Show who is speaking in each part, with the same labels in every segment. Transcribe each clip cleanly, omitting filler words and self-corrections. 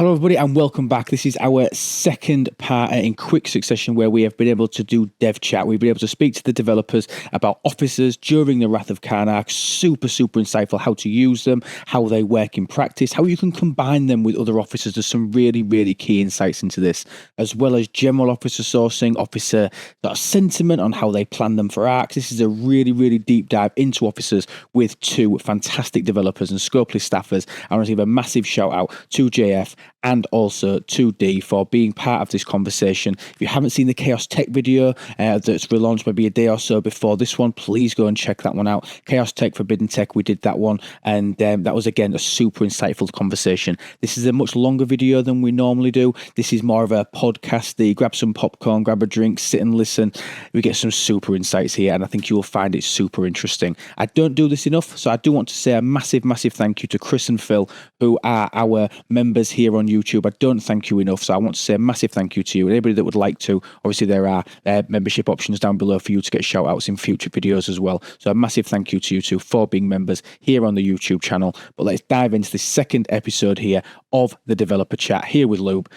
Speaker 1: Hello, everybody, and welcome back. This is our second part in quick succession where we have been able to do dev chat. We've been able to speak to the developers about officers during the Wrath of Khan arc. Super insightful how to use them, how they work in practice, how you can combine them with other officers. There's some really key insights into this, as well as general officer sourcing, officer sentiment on how they plan them for arcs. This is a really deep dive into officers with two fantastic developers and Scopely staffers. I want to give a massive shout out to JF and also to D for being part of this conversation. If you haven't seen the Chaos Tech video that's relaunched maybe a day or so before this one, please go and check that one out. Chaos Tech, Forbidden Tech, we did that one, and that was again a super insightful conversation. This is a much longer video than we normally do. This is more of a podcast. Grab some popcorn, grab a drink, sit and listen. We get some super insights here, and I think you will find it super interesting. I don't do this enough, so I do want to say a massive thank you to Chris and Phil, who are our members here on YouTube. I don't thank you enough, so I want to say a massive thank you to you. Anybody that would like to, obviously there are membership options down below for you to get shout outs in future videos as well. So a massive thank you to you two for being members here on the YouTube channel. But let's dive into the second episode here of the developer chat here with Lube,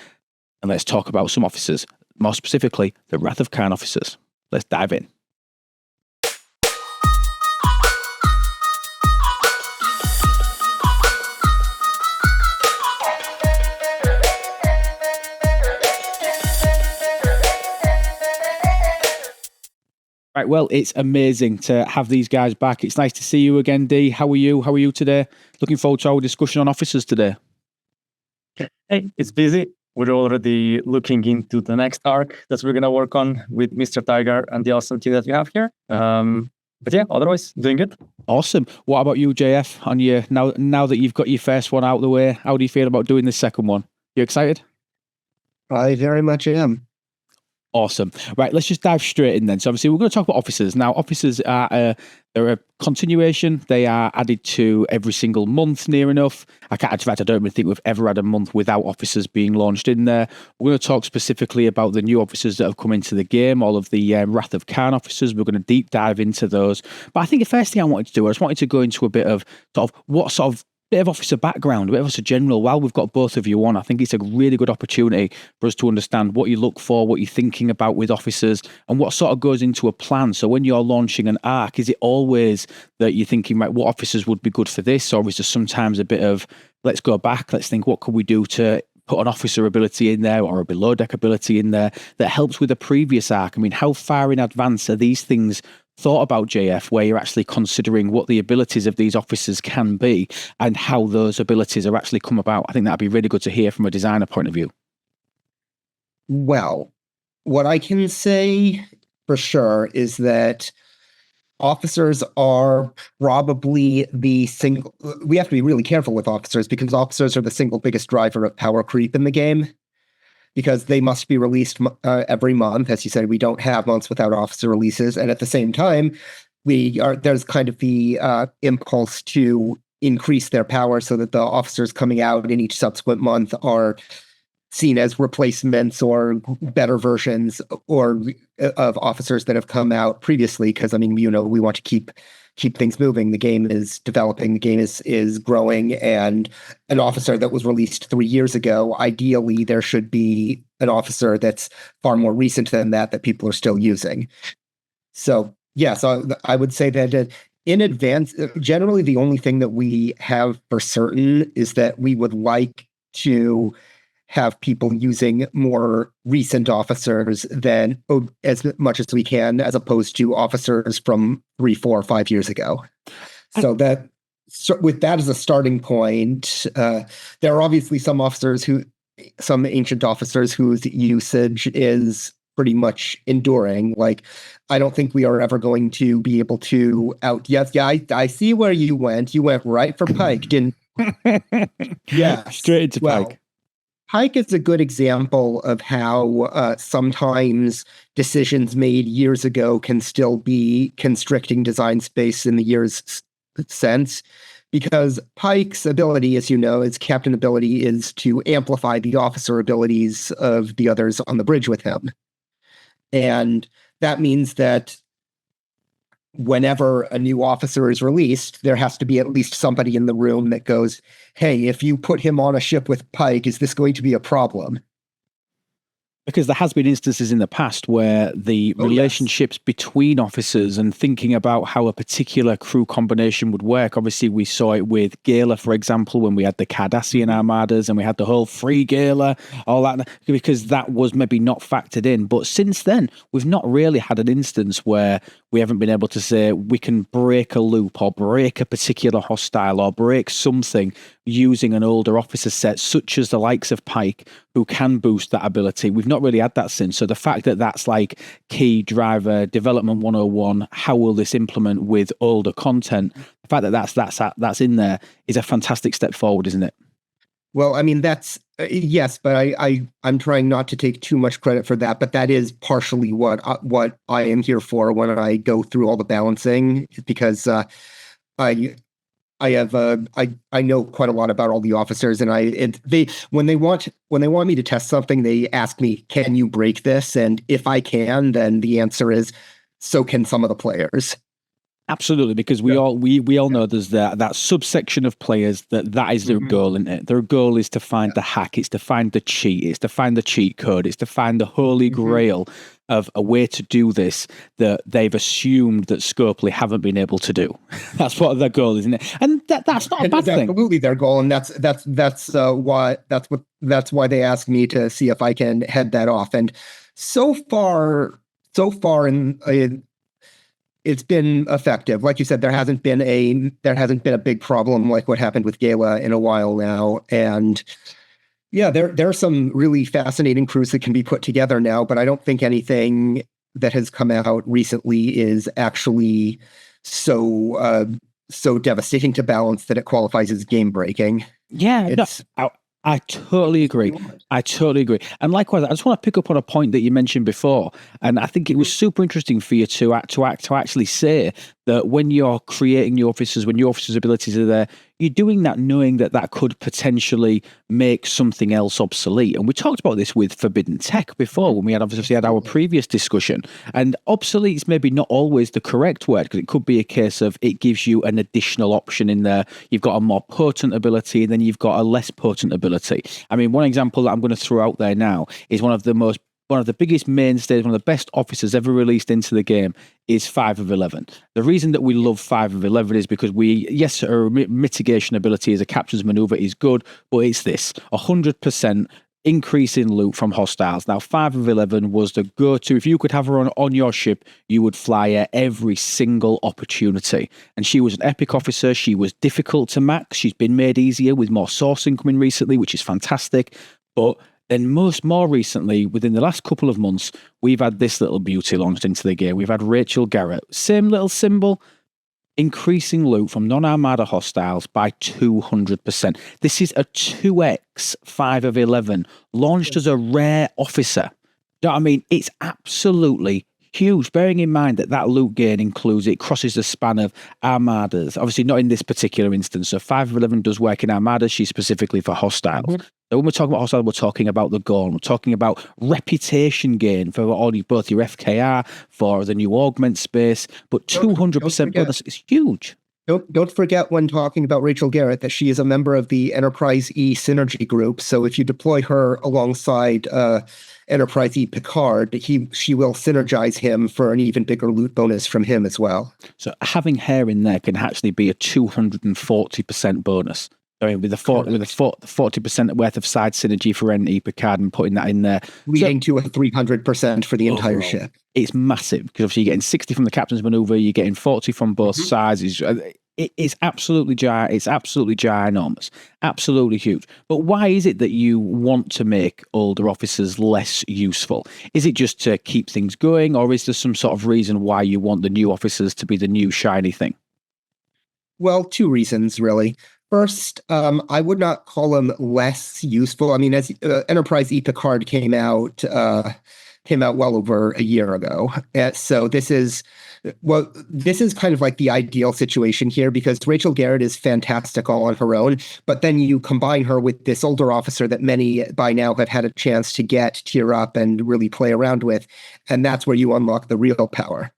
Speaker 1: and let's talk about some officers, more specifically the Wrath of Khan officers. Let's dive in. Right, well, it's amazing to have these guys back. It's nice to see you again, D. How are you? How are you today? Looking forward to our discussion on officers today.
Speaker 2: Hey, it's busy. We're already looking into the next arc that we're going to work on with Mr. Tiger and the awesome team that we have here. But yeah, otherwise, doing good.
Speaker 1: Awesome. What about you, JF? On your now that you've got your first one out of the way, how do you feel about doing the second one? You excited?
Speaker 3: I very much am.
Speaker 1: Awesome. Right, let's just dive straight in then. So obviously we're going to talk about officers. Now, officers are they're a continuation. They are added to every single month near enough. In fact, I don't even think we've ever had a month without officers being launched in there. We're going to talk specifically about the new officers that have come into the game, all of the Wrath of Khan officers. We're going to deep dive into those. But I think the first thing I wanted to do, I just wanted to go into a bit of what sort of bit of officer background, a bit of officer general. While we've got both of you on, I think it's a really good opportunity for us to understand what you look for, what you're thinking about with officers, and what sort of goes into a plan. So when you're launching an arc, is it always that you're thinking, right, what officers would be good for this? Or is there sometimes a bit of, let's go back, let's think, what could we do to put an officer ability in there or a below deck ability in there that helps with a previous arc? I mean, how far in advance are these things thought about, JF, where you're actually considering what the abilities of these officers can be and how those abilities are actually come about? I think that'd be really good to hear from a designer point of view.
Speaker 3: Well, what I can say for sure is that officers are probably we have to be really careful with officers because officers are the single biggest driver of power creep in the game, because they must be released every month. As you said, we don't have months without officer releases. And at the same time, there's kind of the impulse to increase their power so that the officers coming out in each subsequent month are seen as replacements or better versions of officers that have come out previously. Because, I mean, we want to keep things moving. The game is developing, the game is growing, and an officer that was released 3 years ago, ideally there should be an officer that's far more recent than that people are still using. So yeah, so I would say that in advance, generally the only thing that we have for certain is that we would like to have people using more recent officers than as much as we can, as opposed to officers from 3, 4, 5 years ago. So with that as a starting point, there are obviously some ancient officers whose usage is pretty much enduring. Like, I don't think we are ever going to be able to I see where you went. You went right for Pike, didn't? Yeah,
Speaker 1: straight into Pike.
Speaker 3: Pike is a good example of how sometimes decisions made years ago can still be constricting design space in the years since, because Pike's ability, as you know, his captain ability, is to amplify the officer abilities of the others on the bridge with him. And that means that whenever a new officer is released, there has to be at least somebody in the room that goes, hey, if you put him on a ship with Pike, is this going to be a problem?
Speaker 1: Because there has been instances in the past where the relationships between officers and thinking about how a particular crew combination would work. Obviously, we saw it with Gala, for example, when we had the Cardassian armadas and we had the whole free Gala, all that, because that was maybe not factored in. But since then, we've not really had an instance where we haven't been able to say we can break a loop or break a particular hostile or break something using an older officer set, such as the likes of Pike, who can boost that ability. We've not really had that since. So the fact that that's like key driver development 101, how will this implement with older content? The fact that that's in there is a fantastic step forward, isn't it?
Speaker 3: Well, I mean, that's yes, but I'm trying not to take too much credit for that. But that is partially what I am here for when I go through all the balancing, because I know quite a lot about all the officers, and when they want me to test something, they ask me, "Can you break this?" And if I can, then the answer is, "So can some of the players."
Speaker 1: Absolutely, because we all know there's that subsection of players that is their goal, isn't it? Their goal is to find the hack, it's to find the cheat, it's to find the cheat code, it's to find the holy grail of a way to do this that they've assumed that Scopely haven't been able to do. That's what their goal is, isn't it? And that's not a bad thing.
Speaker 3: Absolutely their goal, and that's why they asked me to see if I can head that off. And so far it's been effective. Like you said, there hasn't been a big problem like what happened with Gala in a while now. And yeah, there are some really fascinating crews that can be put together now, but I don't think anything that has come out recently is actually so devastating to balance that it qualifies as game breaking.
Speaker 1: Yeah, I totally agree. And likewise, I just want to pick up on a point that you mentioned before. And I think it was super interesting for you to actually say that when you're creating new officers, when your officers' abilities are there, you're doing that knowing that that could potentially make something else obsolete. And we talked about this with Forbidden Tech before when we had obviously had our previous discussion. And obsolete is maybe not always the correct word, because it could be a case of it gives you an additional option in there. You've got a more potent ability, and then you've got a less potent ability. I mean, one example that I'm going to throw out there now is one of the biggest mainstays, one of the best officers ever released into the game is 5 of 11. The reason that we love 5 of 11 is because our mitigation ability as a captain's maneuver is good, but it's this 100% increase in loot from hostiles. Now, 5 of 11 was the go-to. If you could have her on your ship, you would fly her every single opportunity. And she was an epic officer. She was difficult to max. She's been made easier with more sourcing coming recently, which is fantastic. But then more recently, within the last couple of months, we've had this little beauty launched into the game. We've had Rachel Garrett. Same little symbol, increasing loot from non-Armada hostiles by 200%. This is a 2x 5 of 11, launched as a rare officer. You know what I mean? It's absolutely huge, bearing in mind that loot gain it crosses the span of Armadas. Obviously, not in this particular instance. So 5 of 11 does work in Armadas. She's specifically for hostiles. So when we're talking about hostiles, we're talking about the Gorn. We're talking about reputation gain for both your FKR, for the new augment space. But 200% bonus is huge.
Speaker 3: Don't forget when talking about Rachel Garrett that she is a member of the Enterprise E synergy group. So if you deploy her alongside Enterprise E Picard, she will synergize him for an even bigger loot bonus from him as well. So
Speaker 1: having her in there can actually be a 240% bonus. I mean, with the 40% worth of side synergy for NE Picard and putting that in there,
Speaker 3: leading to a 300% for the entire ship.
Speaker 1: It's massive, because obviously you're getting 60 from the captain's maneuver, you're getting 40 from both sides. It's absolutely ginormous, absolutely huge. But why is it that you want to make older officers less useful? Is it just to keep things going, or is there some sort of reason why you want the new officers to be the new shiny thing?
Speaker 3: Well, 2 reasons, really. First, I would not call them less useful. I mean, as Enterprise E Picard came out well over a year ago. So this is kind of like the ideal situation here, because Rachel Garrett is fantastic all on her own, but then you combine her with this older officer that many by now have had a chance to tier up and really play around with, and that's where you unlock the real power.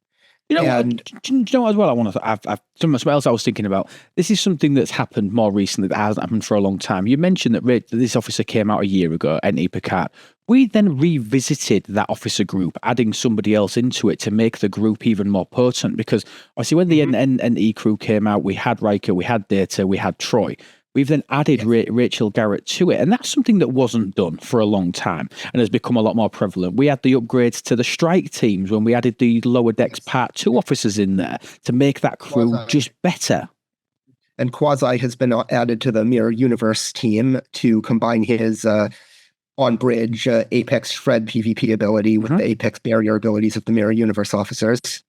Speaker 1: You know,
Speaker 3: And
Speaker 1: do you know what as well? I want to. I've something else I was thinking about. This is something that's happened more recently that hasn't happened for a long time. You mentioned that this officer came out a year ago, NT Picard. We then revisited that officer group, adding somebody else into it to make the group even more potent. Because obviously, when the NT crew came out, we had Riker, we had Data, we had Troy. We've then added Rachel Garrett to it. And that's something that wasn't done for a long time and has become a lot more prevalent. We had the upgrades to the strike teams when we added the lower decks Part 2 officers in there to make that crew just better.
Speaker 3: And Quasi has been added to the Mirror Universe team to combine his on-bridge Apex Shred PvP ability with the Apex Barrier abilities of the Mirror Universe officers.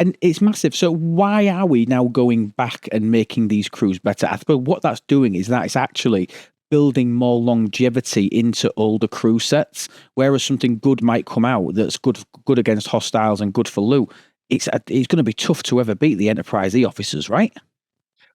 Speaker 1: And it's massive. So why are we now going back and making these crews better? I suppose what that's doing is that it's actually building more longevity into older crew sets, whereas something good might come out that's good against hostiles and good for loot. It's going to be tough to ever beat the Enterprise E officers, right?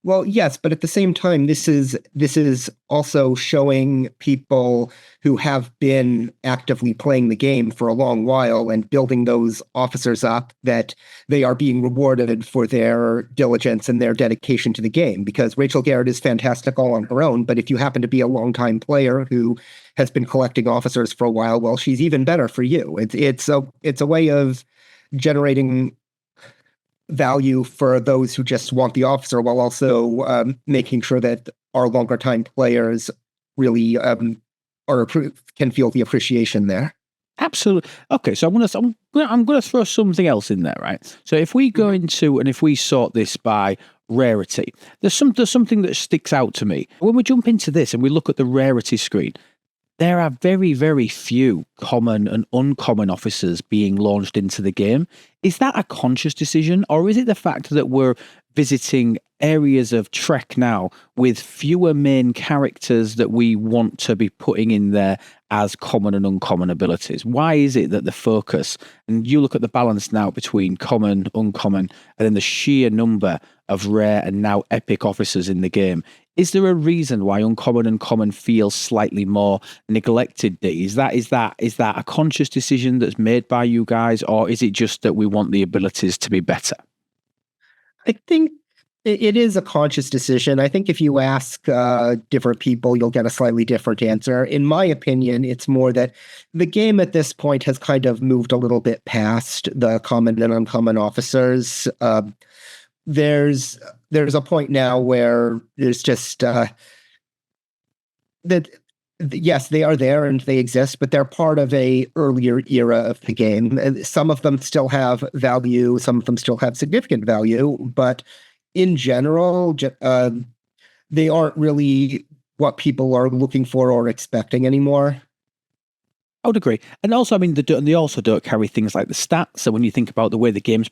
Speaker 3: Well, yes, but at the same time, this is also showing people who have been actively playing the game for a long while and building those officers up that they are being rewarded for their diligence and their dedication to the game. Because Rachel Garrett is fantastic all on her own, but if you happen to be a longtime player who has been collecting officers for a while, well, she's even better for you. It's a way of generating value for those who just want the officer, while also making sure that our longer time players really can feel the appreciation there.
Speaker 1: Absolutely. Okay, so I'm gonna throw something else in there, right? So if we go into and if we sort this by rarity, there's something that sticks out to me when we jump into this and we look at the rarity screen. There are very, very few common and uncommon officers being launched into the game. Is that a conscious decision, or is it the fact that we're visiting areas of Trek now with fewer main characters that we want to be putting in there as common and uncommon abilities? Why is it that the focus, and you look at the balance now between common, uncommon, and then the sheer number of rare and now epic officers in the game? Is there a reason why uncommon and common feels slightly more neglected? Is that a conscious decision that's made by you guys, or is it just that we want the abilities to be better?
Speaker 3: I think it is a conscious decision. I think if you ask different people, you'll get a slightly different answer. In my opinion, it's more that the game at this point has kind of moved a little bit past the common and uncommon officers. There's a point now where there's just that yes, they are there and they exist, but they're part of a earlier era of the game. And some of them still have value, some of them still have significant value, but in general, they aren't really what people are looking for or expecting anymore.
Speaker 1: I would agree. And also, I mean, they also don't carry things like the stats. So when you think about the way the game's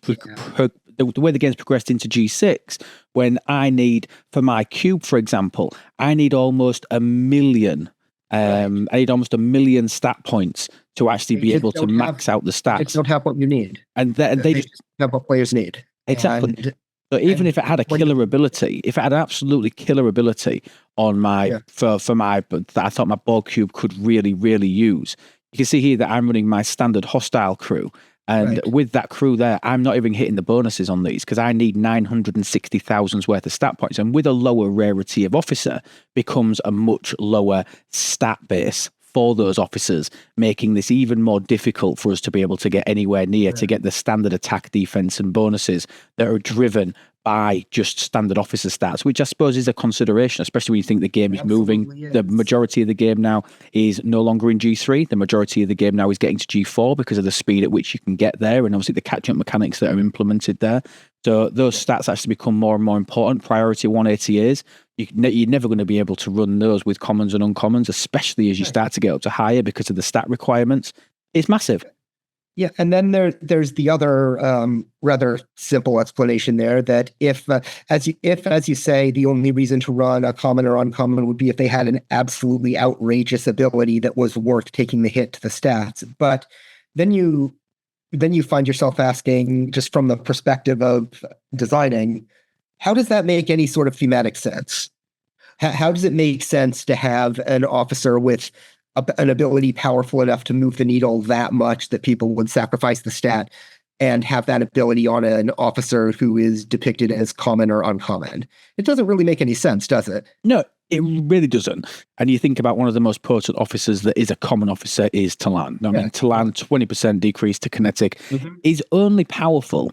Speaker 1: the way the game's progressed into G6, when I need, for my cube, for example, I need almost 1 million. I need almost 1 million stat points to actually be able to max out the stats.
Speaker 3: They don't have what you need.
Speaker 1: And they just
Speaker 3: have what players need.
Speaker 1: Exactly. So even if it had a killer ability, if it had an absolutely killer ability on my, for my, that I thought my Borg cube could really, really use, you can see here that I'm running my standard hostile crew. And with that crew there, I'm not even hitting the bonuses on these because I need 960,000 worth of stat points. And with a lower rarity of officer becomes a much lower stat base for those officers, making this even more difficult for us to be able to get anywhere near to get the standard attack, defense, and bonuses that are driven by just standard officer stats, which I suppose is a consideration, especially when you think the game is moving. The majority of the game now is no longer in G3. The majority of the game now is getting to G4 because of the speed at which you can get there, and obviously the catch-up mechanics that are implemented there. So those stats actually become more and more important. Priority 180 you're never going to be able to run those with commons and uncommons, especially as you start to get up to higher because of the stat requirements. It's massive.
Speaker 3: Yeah, and then there's the other rather simple explanation there that if as you say, the only reason to run a common or uncommon would be if they had an absolutely outrageous ability that was worth taking the hit to the stats. But then you find yourself asking, just from the perspective of designing, how does that make any sort of thematic sense? How does it make sense to have an officer with an ability powerful enough to move the needle that much that people would sacrifice the stat and have that ability on an officer who is depicted as common or uncommon. It doesn't really make any sense, does it?
Speaker 1: No, it really doesn't. And you think about one of the most potent officers that is a common officer is Talan. I mean, Talan, 20% decrease to kinetic, is only powerful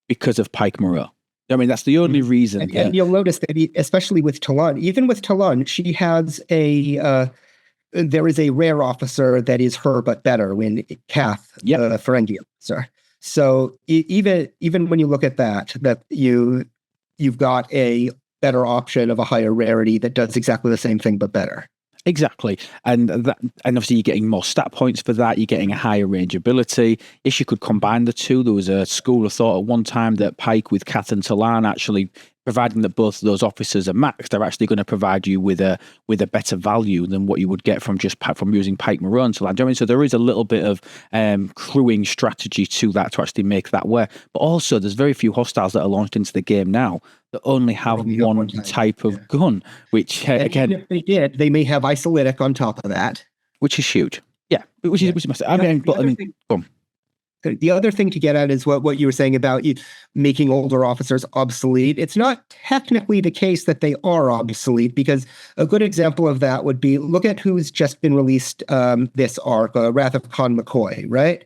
Speaker 1: because of Pike Moreau. I mean, that's the only reason.
Speaker 3: And you'll notice that, especially with Talan, even with Talan, she has there is a rare officer that is her but better when Kath, Ferengi officer. So even when you look at that you've got a better option of a higher rarity that does exactly the same thing but better.
Speaker 1: Exactly. And obviously you're getting more stat points for that, you're getting a higher range ability. If you could combine the two, there was a school of thought at one time that Pike with Kath and Talan, actually providing that both of those officers are maxed, they're actually going to provide you with a better value than what you would get from using Pike Moreau and Talan. Do you know what I mean? So there is a little bit of crewing strategy to that to actually make that work. But also there's very few hostiles that are launched into the game now that only have one type of gun, which again,
Speaker 3: if they did, they may have Isolytic on top of that,
Speaker 1: which is huge. Yeah, which is massive.
Speaker 3: The other thing to get at is what you were saying about making older officers obsolete. It's not technically the case that they are obsolete, because a good example of that would be, look at who's just been released this arc, Wrath of Khan McCoy, right?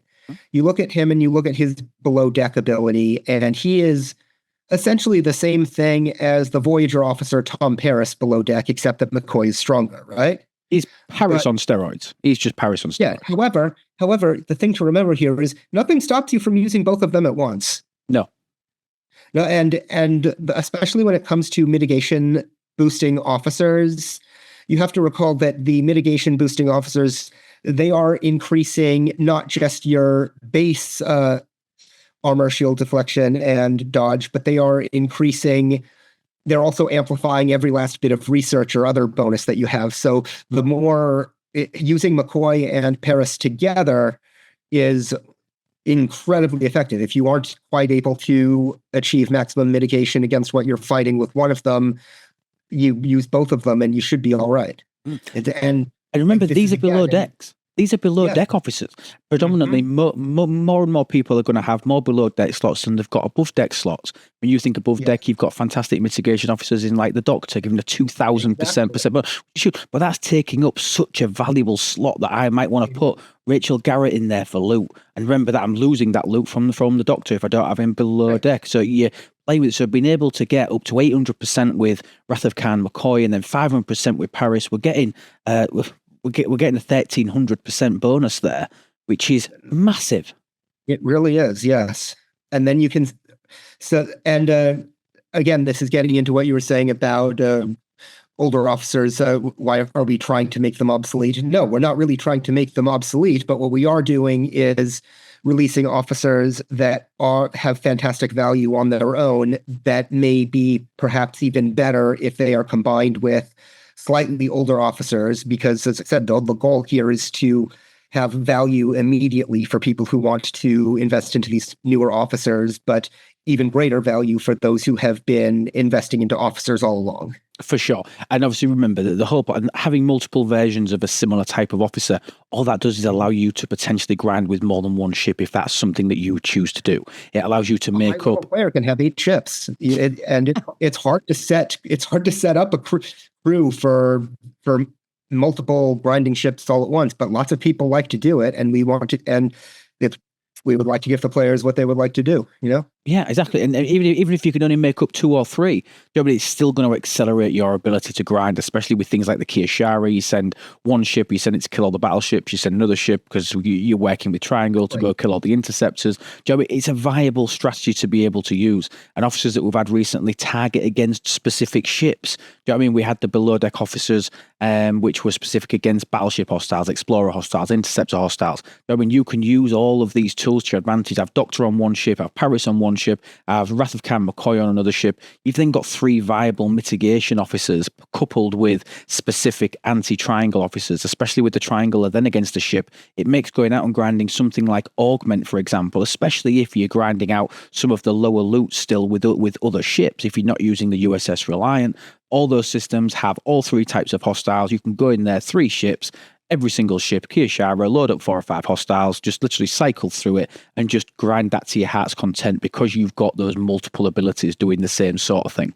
Speaker 3: You look at him and you look at his below deck ability, and he is essentially the same thing as the Voyager officer Tom Paris below deck, except that McCoy is stronger, right?
Speaker 1: He's Paris on steroids. He's just Paris on steroids.
Speaker 3: Yeah. However, the thing to remember here is nothing stops you from using both of them at once.
Speaker 1: No,
Speaker 3: and especially when it comes to mitigation boosting officers, you have to recall that the mitigation boosting officers, they are increasing not just your base armor, shield deflection, and dodge, but they're also amplifying every last bit of research or other bonus that you have. So the more using McCoy and Paris together is incredibly effective. If you aren't quite able to achieve maximum mitigation against what you're fighting with one of them, you use both of them and you should be all right. And
Speaker 1: remember, these are below decks. These are below deck officers. Predominantly, more and more people are going to have more below deck slots than they've got above deck slots. When you think above deck, you've got fantastic mitigation officers in like the Doctor, giving a 2,000%. But that's taking up such a valuable slot that I might want to put Rachel Garrett in there for loot. And remember that I'm losing that loot from the Doctor if I don't have him below deck. So you play with it. So being able to get up to 800% with Wrath of Khan McCoy and then 500% with Paris, we're getting we're getting a 1,300% bonus there, which is massive.
Speaker 3: It really is, yes. And then you can, again, this is getting into what you were saying about older officers. Why are we trying to make them obsolete? No, we're not really trying to make them obsolete, but what we are doing is releasing officers that have fantastic value on their own that may be perhaps even better if they are combined with slightly older officers, because as I said, the goal here is to have value immediately for people who want to invest into these newer officers, but even greater value for those who have been investing into officers all along.
Speaker 1: For sure. And obviously remember that the whole having multiple versions of a similar type of officer, all that does is allow you to potentially grind with more than one ship if that's something that you choose to do. It allows you to make up.
Speaker 3: A player can have 8 ships, and it's hard to set. It's hard to set up a crew for multiple grinding ships all at once. But lots of people like to do it, and we would like to give the players what they would like to do,
Speaker 1: Yeah, exactly. And even if you can only make up 2 or 3, it's still going to accelerate your ability to grind, especially with things like the Kiyashari. You send one ship, you send it to kill all the battleships, you send another ship because you're working with Triangle to go kill all the interceptors. It's a viable strategy to be able to use. And officers that we've had recently target against specific ships. We had the below deck officers, which were specific against battleship hostiles, explorer hostiles, interceptor hostiles. You can use all of these tools to your advantage. Have Doctor on one ship, have Paris on one ship, have Wrath of Khan McCoy on another ship. You've then got 3 viable mitigation officers coupled with specific anti-triangle officers, especially with the triangle then against the ship. It makes going out and grinding something like Augment, for example, especially if you're grinding out some of the lower loot still with other ships, if you're not using the USS Reliant. All those systems have all 3 types of hostiles. You can go in there, 3 ships, every single ship, Kiyashara, load up 4 or 5 hostiles, just literally cycle through it and just grind that to your heart's content because you've got those multiple abilities doing the same sort of thing.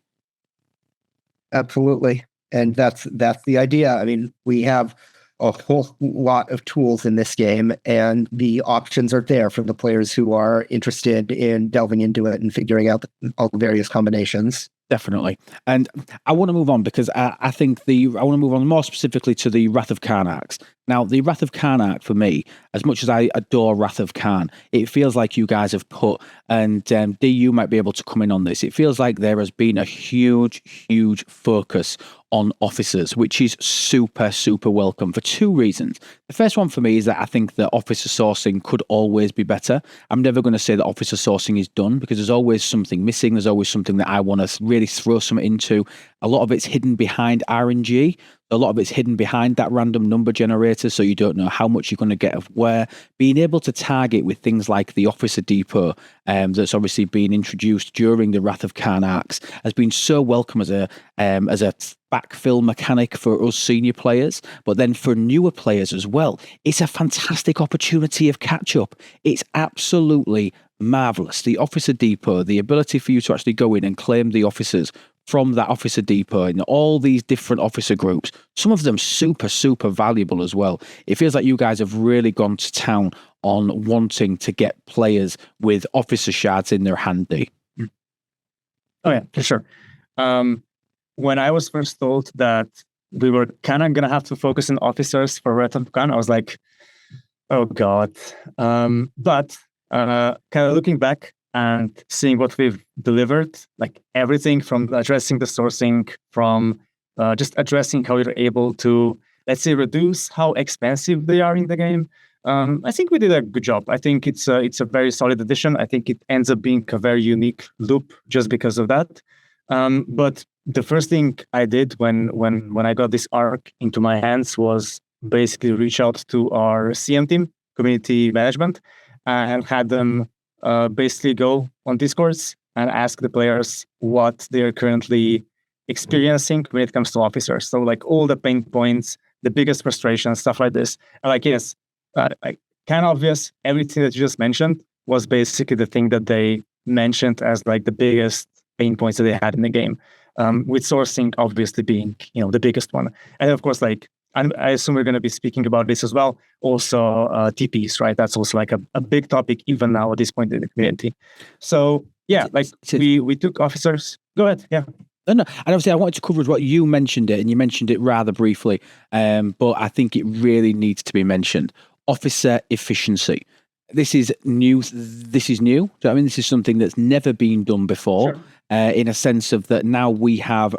Speaker 3: Absolutely. And that's the idea. I mean, we have a whole lot of tools in this game, and the options are there for the players who are interested in delving into it and figuring out all the various combinations.
Speaker 1: Definitely. And I want to move on because I think I want to move on more specifically to the Wrath of Khan arcs. Now, the Wrath of Khan arc for me, as much as I adore Wrath of Khan, it feels like you guys have put, and D, you might be able to come in on this, it feels like there has been a huge focus on officers, which is super, super welcome for 2 reasons. The first one for me is that I think that officer sourcing could always be better. I'm never going to say that officer sourcing is done because there's always something missing. There's always something that I want to really throw something into. A lot of it's hidden behind RNG. A lot of it's hidden behind that random number generator, so you don't know how much you're going to get of where. Being able to target with things like the Officer Depot, that's obviously been introduced during the Wrath of Khan arcs, has been so welcome as a backfill mechanic for us senior players, but then for newer players as well. It's a fantastic opportunity of catch-up. It's absolutely marvellous. The Officer Depot, the ability for you to actually go in and claim the officers from that Officer Depot in all these different officer groups, some of them super, super valuable as well. It feels like you guys have really gone to town on wanting to get players with officer shards in their hand, D.
Speaker 2: Oh yeah, for sure. When I was first told that we were kind of going to have to focus on officers for Wrath of Khan, I was like, oh God. But kind of looking back and seeing what we've delivered, like everything from addressing the sourcing, from just addressing how you're able to, let's say, reduce how expensive they are in the game. I think we did a good job. I think it's a very solid addition. I think it ends up being a very unique loop just because of that. But the first thing I did when I got this arc into my hands was basically reach out to our CM team, community management, and had them basically go on Discords and ask the players what they're currently experiencing when it comes to officers. So like all the pain points, the biggest frustrations, stuff like this. And like, yes, like kind of obvious, everything that you just mentioned was basically the thing that they mentioned as like the biggest pain points that they had in the game, with sourcing obviously being, the biggest one. And of course, like, I assume we're going to be speaking about this as well. Also, TPs, right? That's also like a big topic even now at this point in the community. So yeah, like we took officers. Go ahead, yeah.
Speaker 1: No, and obviously I wanted to cover what you mentioned it, and you mentioned it rather briefly, but I think it really needs to be mentioned. Officer efficiency. This is new. This is new. So, I mean, this is something that's never been done before.
Speaker 2: Sure.
Speaker 1: In a sense of that now we have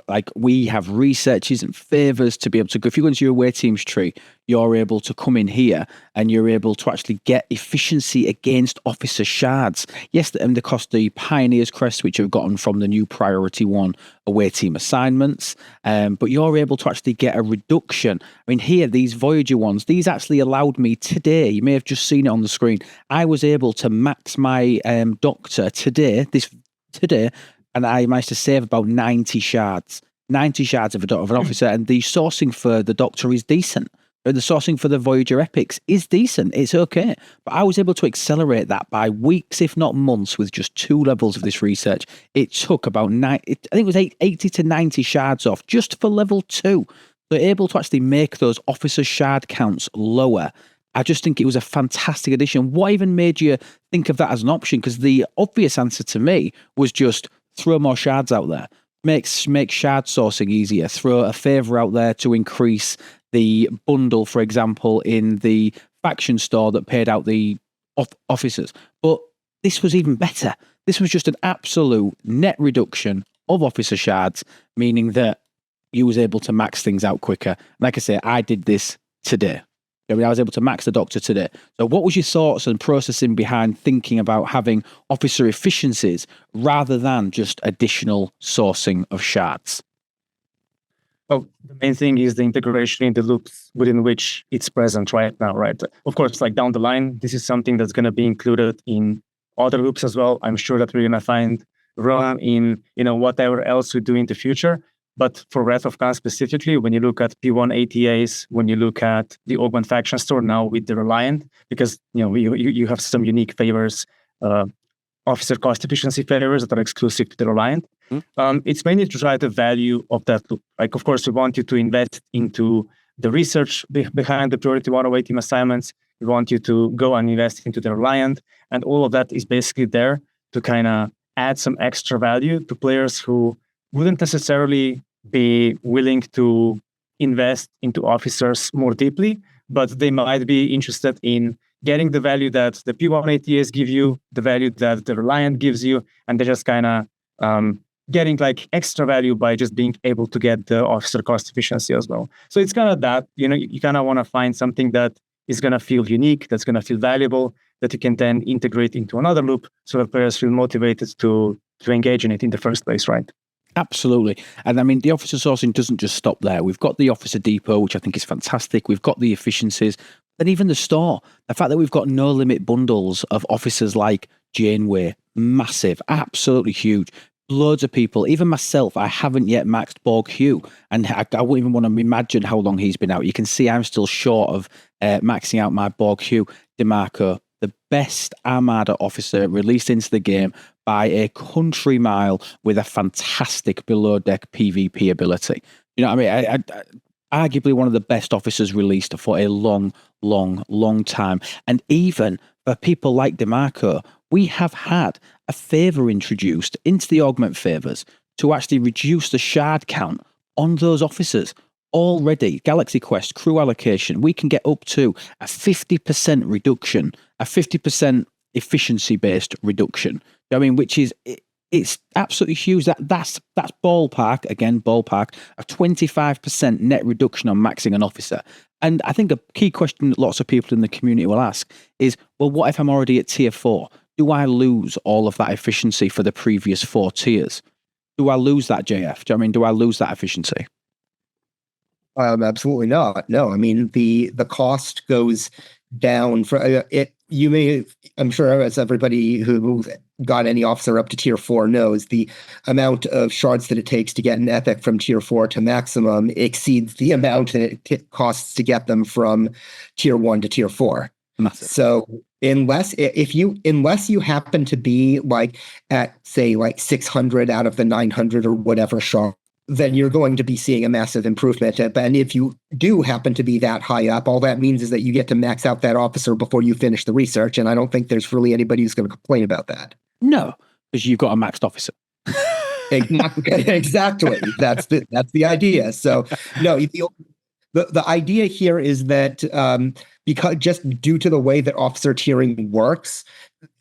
Speaker 1: researches and favors to be able to go. If you go into your away teams tree, you're able to come in here and you're able to actually get efficiency against officer shards. Yes, they cost the Pioneers crest, which have gotten from the new Priority 1 away team assignments, but you're able to actually get a reduction. I mean, here, these Voyager ones, these actually allowed me today, you may have just seen it on the screen, I was able to max my Doctor today, and I managed to save about 90 shards. 90 shards of an officer, and the sourcing for the Doctor is decent. The sourcing for the Voyager Epics is decent. It's okay. But I was able to accelerate that by weeks, if not months, with just 2 levels of this research. It took about I think it was 80 to 90 shards off just for level 2. So able to actually make those officer shard counts lower. I just think it was a fantastic addition. What even made you think of that as an option? Because the obvious answer to me was just throw more shards out there. Make shard sourcing easier. Throw a favor out there to increase the bundle, for example, in the faction store that paid out the officers. But this was even better. This was just an absolute net reduction of officer shards, meaning that you was able to max things out quicker. Like I say, I did this today. I was able to max the Doctor today. So what was your thoughts and processing behind thinking about having officer efficiencies rather than just additional sourcing of shards?
Speaker 2: Well, the main thing is the integration in the loops within which it's present right now, right? Of course, like down the line, this is something that's going to be included in other loops as well. I'm sure that we're going to find Rohan in, whatever else we do in the future. But for Wrath of Khan specifically, when you look at P1 ATAs, when you look at the Augment Faction Store now with the Reliant, because you have some unique favors, officer cost efficiency favors that are exclusive to the Reliant. It's mainly to try the value of that loop. Like, of course, we want you to invest into the research behind the Priority 108 team assignments. We want you to go and invest into the Reliant, and all of that is basically there to kind of add some extra value to players who wouldn't necessarily be willing to invest into officers more deeply, but they might be interested in getting the value that the P1 ATAs give you, the value that the Reliant gives you, and they're just kind of getting like extra value by just being able to get the officer cost efficiency as well. So it's kind of that, you kind of want to find something that is going to feel unique, that's going to feel valuable, that you can then integrate into another loop so that players feel motivated to engage in it in the first place, right?
Speaker 1: Absolutely. And I mean, the officer sourcing doesn't just stop there. We've got the officer depot, which I think is fantastic. We've got the efficiencies, and even the store. The fact that we've got no limit bundles of officers like Janeway, massive, absolutely huge. Loads of people, even myself, I haven't yet maxed Borg Hugh, and I wouldn't even want to imagine how long he's been out. You can see I'm still short of maxing out my Borg Hugh. DeMarco, the best Armada officer released into the game by a country mile, with a fantastic below deck PvP ability. You know what I mean? Arguably one of the best officers released for a long time. And even for people like DeMarco, we have had a favor introduced into the augment favors to actually reduce the shard count on those officers. Already, Galaxy Quest crew allocation, we can get up to a 50% reduction, a 50% efficiency-based reduction. I mean, which is, it's absolutely huge. That's ballpark, a 25% net reduction on maxing an officer. And I think a key question that lots of people in the community will ask is, well, what if I'm already at tier 4? Do I lose all of that efficiency for the previous 4 tiers? Do I lose that, JF? Do I lose that efficiency?
Speaker 3: Absolutely not. No, I mean, the cost goes down for it. You may, I'm sure, as everybody who got any officer up to tier 4 knows, the amount of shards that it takes to get an epic from tier 4 to maximum exceeds the amount that it costs to get them from tier 1 to tier 4.
Speaker 1: Massive.
Speaker 3: So unless you happen to be like at, say, like 600 out of the 900 or whatever shard, then you're going to be seeing a massive improvement. And if you do happen to be that high up, all that means is that you get to max out that officer before you finish the research. And I don't think there's really anybody who's going to complain about that.
Speaker 1: No, because you've got a maxed officer.
Speaker 3: Exactly. That's the idea. So no, the idea here is that because just due to the way that officer tiering works,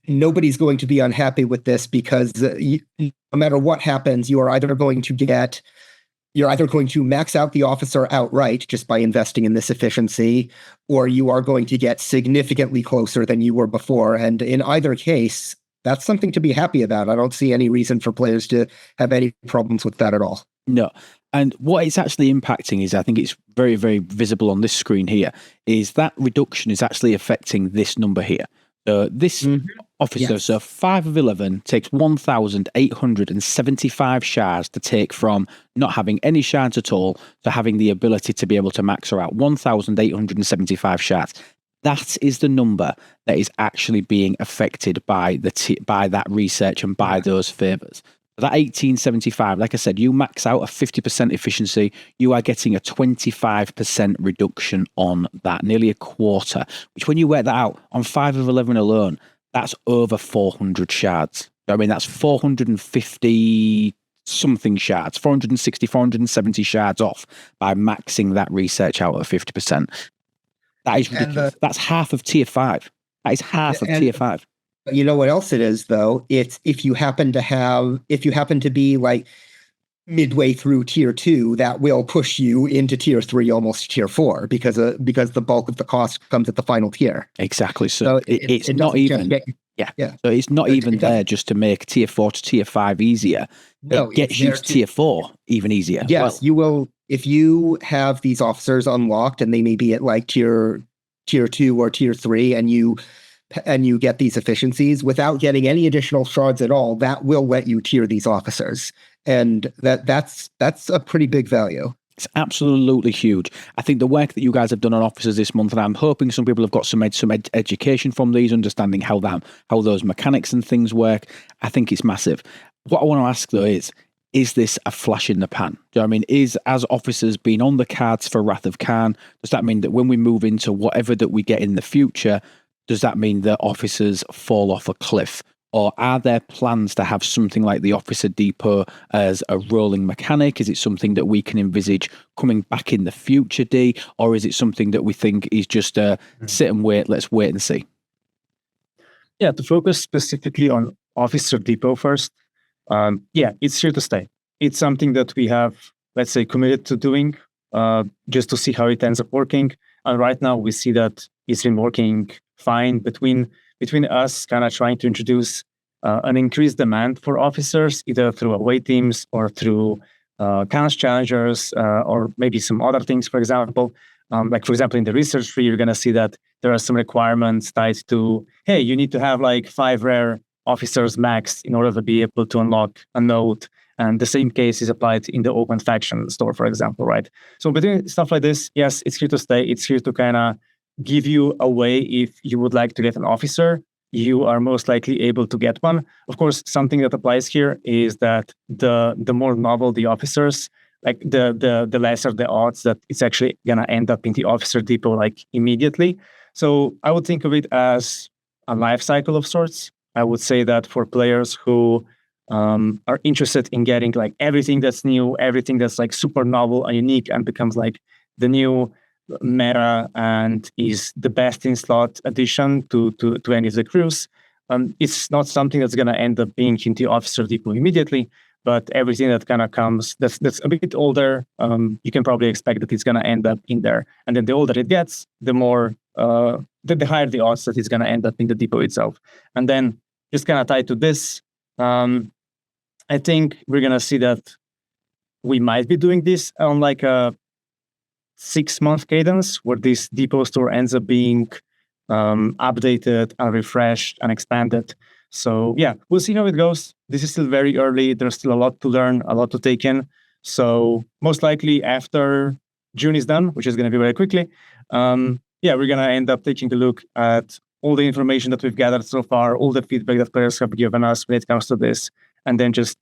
Speaker 3: nobody's going to be unhappy with this, because no matter what happens, you're either going to max out the officer outright just by investing in this efficiency, or you are going to get significantly closer than you were before. And in either case, that's something to be happy about. I don't see any reason for players to have any problems with that at all.
Speaker 1: No. And what it's actually impacting is, I think it's very, very visible on this screen here, is that reduction is actually affecting this number here. This officer, yes. So 5 of 11 takes 1,875 shards to take from not having any shards at all to having the ability to be able to max her out. 1,875 shards. That is the number that is actually being affected by by that research and by those favors. That 1875, like I said, you max out a 50% efficiency, you are getting a 25% reduction on that, nearly a quarter, which when you work that out on 5 of 11 alone, that's over 400 shards. I mean, that's 450 something shards, 460, 470 shards off by maxing that research out at 50%. That is ridiculous. That's half of tier 5. That is half of tier 5.
Speaker 3: You know what else it is, though? It's if you happen to be like midway through tier 2, that will push you into tier 3, almost tier 4, because the bulk of the cost comes at the final tier.
Speaker 1: Exactly. So it's not even. Yeah. So it's not even there just to make tier 4 to tier 5 easier. No, it gets you to tier 4 even easier.
Speaker 3: Yes, you will. If you have these officers unlocked and they may be at like tier 2 or tier 3, and you and you get these efficiencies without getting any additional shards at all, that will let you tier these officers. And that's a pretty big value.
Speaker 1: It's absolutely huge. I think the work that you guys have done on officers this month, and I'm hoping some people have got some education from these, understanding how those mechanics and things work. I think it's massive. What I want to ask though is this a flash in the pan? Do you know what I mean? Is, as officers being on the cards for Wrath of Khan, does that mean that when we move into whatever that we get in the future, does that mean that officers fall off a cliff? Or are there plans to have something like the Officer Depot as a rolling mechanic? Is it something that we can envisage coming back in the future, D? Or is it something that we think is just sit and wait, let's wait and see?
Speaker 2: Yeah, to focus specifically on Officer Depot first, it's here to stay. It's something that we have, let's say, committed to doing just to see how it ends up working. And right now we see that it's been working fine between us kind of trying to introduce an increased demand for officers, either through away teams or through Khan's challengers or maybe some other things, for example. Like, for example, in the research tree, you're going to see that there are some requirements tied to, hey, you need to have like 5 rare officers max in order to be able to unlock a node. And the same case is applied in the open faction store, for example, right? So between stuff like this, yes, it's here to stay. It's here to kind of give you a way. If you would like to get an officer, you are most likely able to get one. Of course, something that applies here is that the more novel the officers, like the lesser the odds that it's actually gonna end up in the Officer Depot like immediately. So I would think of it as a life cycle of sorts. I would say that for players who are interested in getting like everything that's new, everything that's like super novel and unique and becomes like the new meta and is the best in slot addition to any of the crews. It's not something that's going to end up being in the Officer Depot immediately, but everything that kind of comes that's a bit older, you can probably expect that it's going to end up in there. And then the older it gets, the more the higher the odds that it's going to end up in the depot itself. And then just kind of tied to this, I think we're going to see that we might be doing this on like a 6-month cadence where this depot store ends up being updated and refreshed and expanded. So yeah, we'll see how it goes. This is still very early. There's still a lot to learn, a lot to take in. So most likely after June is done, which is going to be very quickly, we're going to end up taking a look at all the information that we've gathered so far, all the feedback that players have given us when it comes to this, and then just,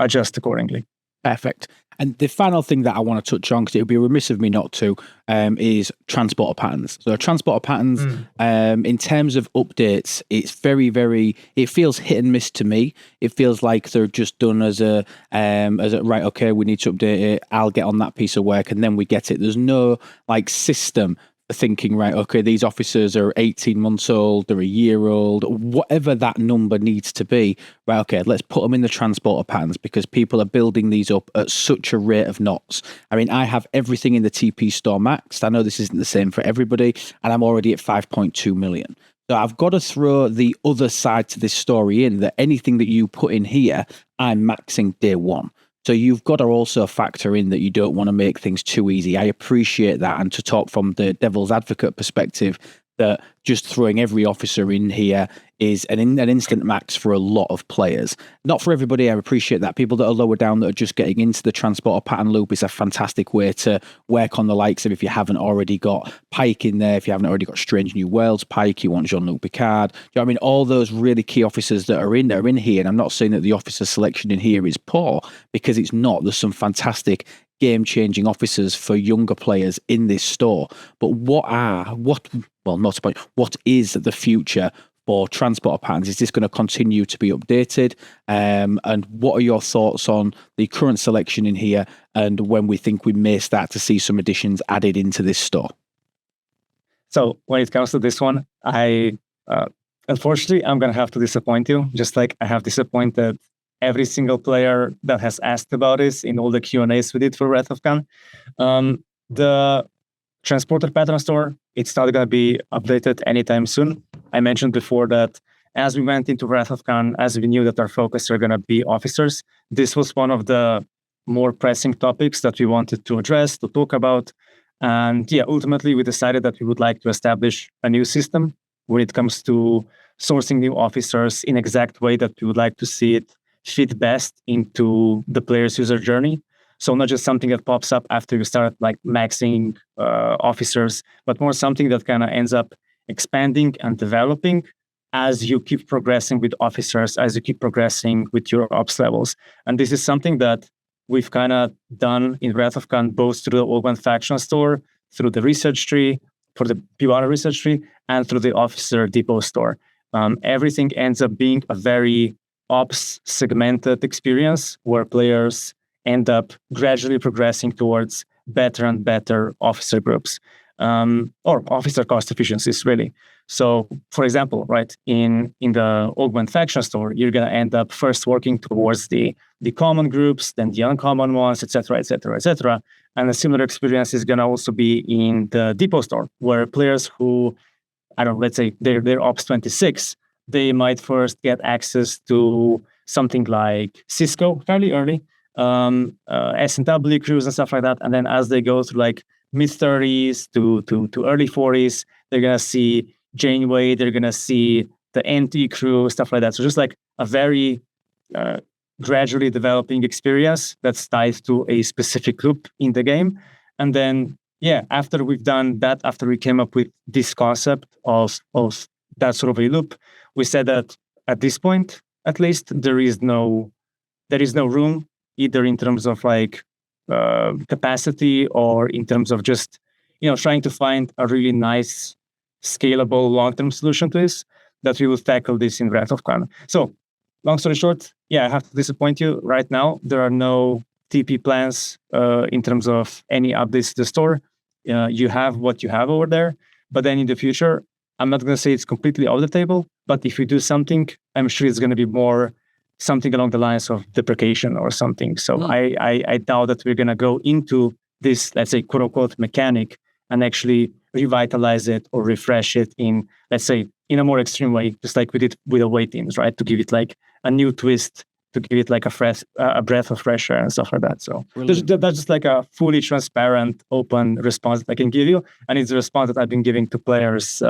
Speaker 2: adjust accordingly.
Speaker 1: Perfect. And the final thing that I want to touch on, because it would be remiss of me not to, is transporter patterns. So transporter patterns, in terms of updates, it's very, very, it feels hit and miss to me. It feels like they're just done as a right, okay, we need to update it. I'll get on that piece of work and then we get it. There's no like system thinking, right, okay, these officers are 18 months old, they're a year old, whatever that number needs to be, right, okay, let's put them in the transporter patterns because people are building these up at such a rate of knots. I mean, I have everything in the TP store maxed. I know this isn't the same for everybody, and I'm already at 5.2 million. So I've got to throw the other side to this story in that anything that you put in here, I'm maxing day one. So you've got to also factor in that you don't want to make things too easy. I appreciate that. And to talk from the devil's advocate perspective, that just throwing every officer in here is an instant max for a lot of players. Not for everybody, I appreciate that. People that are lower down that are just getting into the transporter pattern loop is a fantastic way to work on the likes of, if you haven't already got Pike in there, if you haven't already got Strange New Worlds Pike, you want Jean-Luc Picard. Do you know what I mean? All those really key officers that are in here, and I'm not saying that the officer selection in here is poor, because it's not. There's some fantastic game-changing officers for younger players in this store. But what is the future for transporter patterns? Is this going to continue to be updated? And what are your thoughts on the current selection in here and when we think we may start to see some additions added into this store?
Speaker 2: So when it comes to this one, I unfortunately, I'm going to have to disappoint you, just like I have disappointed every single player that has asked about this in all the Q&As we did for Wrath of Khan. The transporter pattern store, it's not going to be updated anytime soon. I mentioned before that as we went into Wrath of Khan, as we knew that our focus are going to be officers, this was one of the more pressing topics that we wanted to address, to talk about. And ultimately we decided that we would like to establish a new system when it comes to sourcing new officers in exact way that we would like to see it fit best into the player's user journey. So not just something that pops up after you start like maxing officers, but more something that kind of ends up expanding and developing as you keep progressing with officers, as you keep progressing with your ops levels. And this is something that we've kind of done in Wrath of Khan, both through the Old One faction store, through the research tree, for the Piwara research tree, and through the officer depot store. Everything ends up being a very ops segmented experience where players end up gradually progressing towards better and better officer groups, or officer cost efficiencies, really. So, for example, right, in the Old One faction store, you're going to end up first working towards the common groups, then the uncommon ones, etc., etc., etc. And a similar experience is going to also be in the depot store, where players who, I don't know, let's say they're Ops 26, they might first get access to something like Cisco fairly early, S&W crews and stuff like that. And then as they go through like mid-30s to early 40s, they're going to see Janeway, they're going to see the NT crew, stuff like that. So just like a very gradually developing experience that's tied to a specific loop in the game. And then, yeah, after we've done that, after we came up with this concept of that sort of a loop, we said that at this point, at least, there is no room, either in terms of like capacity or in terms of just, trying to find a really nice, scalable, long-term solution to this, that we will tackle this in Wrath of Khan. So, long story short, yeah, I have to disappoint you. Right now, there are no TP plans in terms of any updates to the store. You have what you have over there. But then in the future, I'm not going to say it's completely off the table, but if we do something, I'm sure it's going to be more something along the lines of deprecation or something. So I doubt that we're going to go into this, let's say, quote unquote, mechanic and actually revitalize it or refresh it in, let's say, in a more extreme way, just like we did with away teams, right? To give it like a new twist, to give it like a breath of fresh air and stuff like that. So that's just like a fully transparent, open response that I can give you. And it's a response that I've been giving to players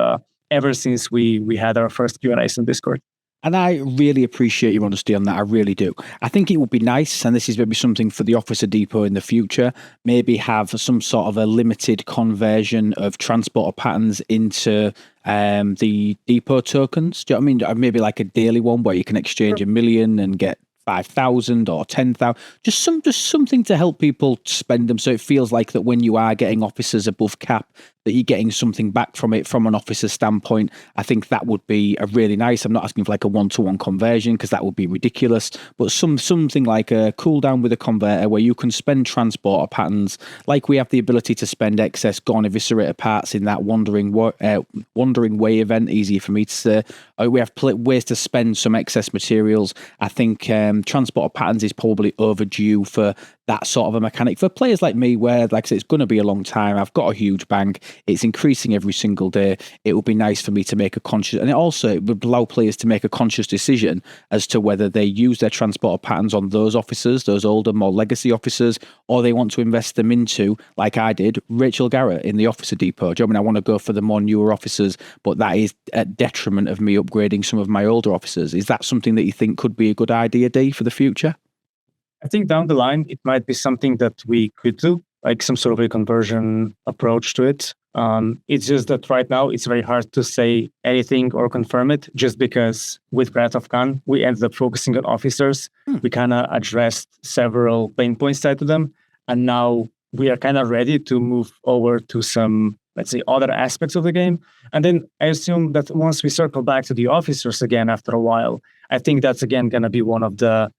Speaker 2: ever since we had our first Q&As in Discord.
Speaker 1: And I really appreciate your honesty on that. I really do. I think it would be nice, and this is maybe something for the Officer Depot in the future, maybe have some sort of a limited conversion of transporter patterns into the depot tokens. Do you know what I mean? Maybe like a daily one where you can exchange 1 million and get 5,000 or 10,000, just something to help people spend them, so it feels like that when you are getting officers above cap, that you're getting something back from it from an officer standpoint. I think that would be a really nice. I'm not asking for like a 1-to-1 conversion because that would be ridiculous, but something like a cooldown with a converter where you can spend transporter patterns, like we have the ability to spend excess Gorn Eviscerator parts in that Wandering Way event. Easier for me to say. We have ways to spend some excess materials. I think transporter patterns is probably overdue for that sort of a mechanic for players like me, where, like I said, it's going to be a long time. I've got a huge bank. It's increasing every single day. It would be nice for me to make a conscious, and it would allow players to make a conscious decision as to whether they use their transporter patterns on those officers, those older, more legacy officers, or they want to invest them into, like I did, Rachel Garrett in the Officer Depot. Do you know what I mean? I want to go for the more newer officers, but that is at detriment of me upgrading some of my older officers. Is that something that you think could be a good idea, Dee, for the future?
Speaker 2: I think down the line, it might be something that we could do, like some sort of a conversion approach to it. It's just that right now, it's very hard to say anything or confirm it, just because with Wrath of Khan, we ended up focusing on officers. We kind of addressed several pain points tied to them. And now we are kind of ready to move over to some, let's say, other aspects of the game. And then I assume that once we circle back to the officers again after a while, I think that's again going to be one of the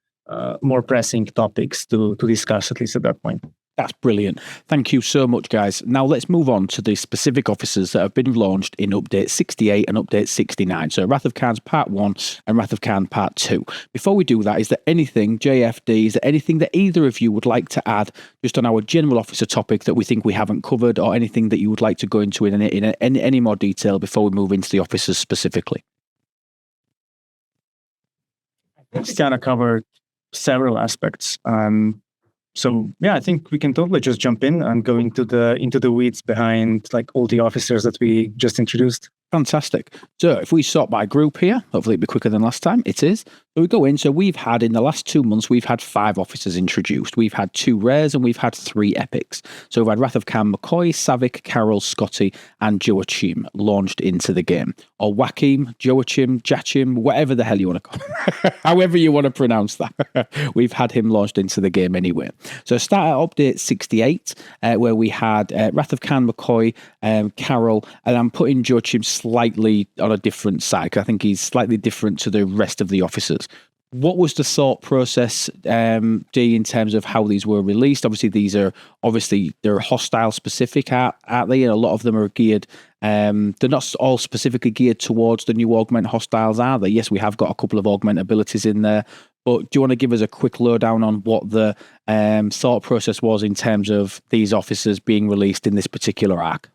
Speaker 2: more pressing topics to discuss, at least at that point.
Speaker 1: That's brilliant. Thank you so much, guys. Now let's move on to the specific officers that have been launched in Update 68 and Update 69. So Wrath of Khan's Part 1 and Wrath of Khan Part 2. Before we do that, is there anything, JFD, is there anything that either of you would like to add just on our general officer topic that we think we haven't covered, or anything that you would like to go into in any more detail before we move into the officers specifically?
Speaker 2: It's kind of covered several aspects. So yeah, I think we can totally just jump in and go into the weeds behind like all the officers that we just introduced.
Speaker 1: Fantastic. So if we sort by group here, hopefully it'll be quicker than last time. It is. So we go in. So we've had, in the last 2 months, we've had 5 officers introduced. We've had 2 rares and we've had 3 epics. So we've had Wrath of Khan McCoy, Savick, Carol, Scotty, and Joachim launched into the game. Or Joachim, Joachim, whatever the hell you want to call it. However you want to pronounce that. We've had him launched into the game anyway. So start at update 68, where we had Wrath of Khan McCoy, Carol, and I'm putting Joachim slightly on a different side, 'cause I think he's slightly different to the rest of the officers. What was the thought process, D, in terms of how these were released? Obviously, they're hostile specific, aren't they? And a lot of them are geared. They're not all specifically geared towards the new augment hostiles, are they? Yes, we have got a couple of augment abilities in there. But do you want to give us a quick lowdown on what the thought process was in terms of these officers being released in this particular arc?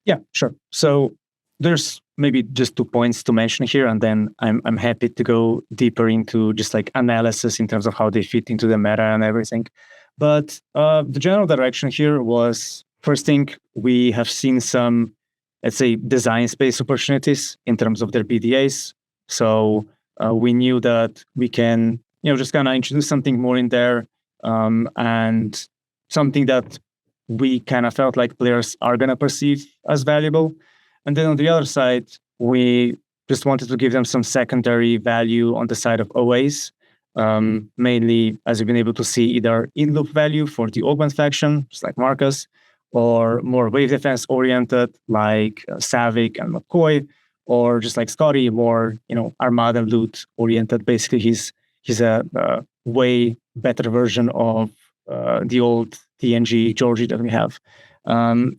Speaker 2: Yeah, sure. So there's maybe just 2 points to mention here, and then I'm happy to go deeper into just like analysis in terms of how they fit into the meta and everything. But the general direction here was, first thing, we have seen some, let's say, design space opportunities in terms of their BDAs. So we knew that we can, just kind of introduce something more in there, and something that we kind of felt like players are going to perceive as valuable. And then on the other side, we just wanted to give them some secondary value on the side of OAs, mainly, as you've been able to see, either in-loop value for the augment faction, just like Marcus, or more wave defense oriented, like Savick and McCoy, or just like Scotty, more, Armada loot oriented. Basically, he's a way better version of the old TNG Georgie that we have.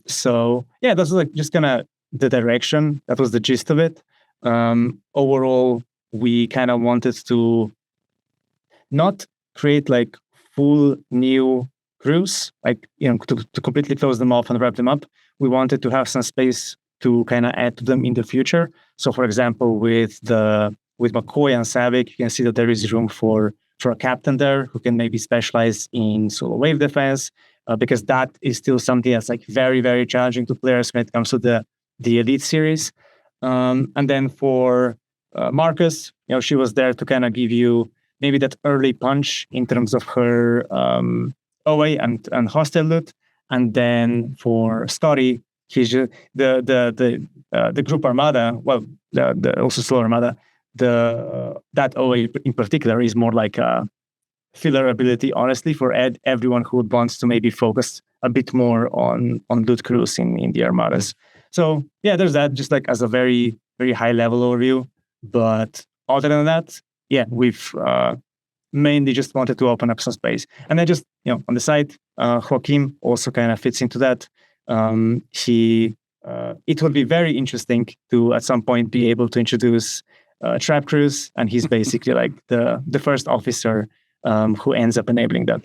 Speaker 2: So yeah, that's like just kind of the direction. That was the gist of it. Overall, we kind of wanted to not create like full new crews, like, to completely close them off and wrap them up. We wanted to have some space to kind of add to them in the future. So for example, with McCoy and Savick, you can see that there is room for a captain there who can maybe specialize in solo wave defense, because that is still something that's like very, very challenging to players when it comes to the Elite series. And then for Marcus, she was there to kind of give you maybe that early punch in terms of her OA and hostile loot. And then for Scotty, he's just the group Armada, well, the also slow Armada, that OA in particular is more like a filler ability, honestly, for everyone who wants to maybe focus a bit more on loot crews in the Armadas. So yeah, there's that, just like as a very, very high level overview. But other than that, yeah, we've mainly just wanted to open up some space. And then just, on the side, Joachim also kind of fits into that. It would be very interesting to at some point be able to introduce trap crews, and he's basically like the first officer who ends up enabling that.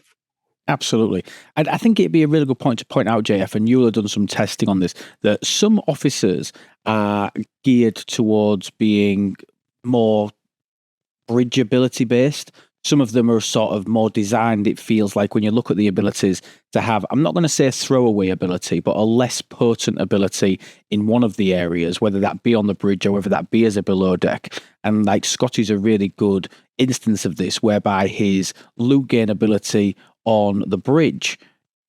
Speaker 1: Absolutely. And I think it'd be a really good point to point out, JF, and you'll have done some testing on this, that some officers are geared towards being more bridge ability based. Some of them are sort of more designed, it feels like, when you look at the abilities, to have, I'm not going to say a throwaway ability, but a less potent ability in one of the areas, whether that be on the bridge or whether that be as a below deck. And like Scotty's a really good instance of this, whereby his loot gain ability on the bridge,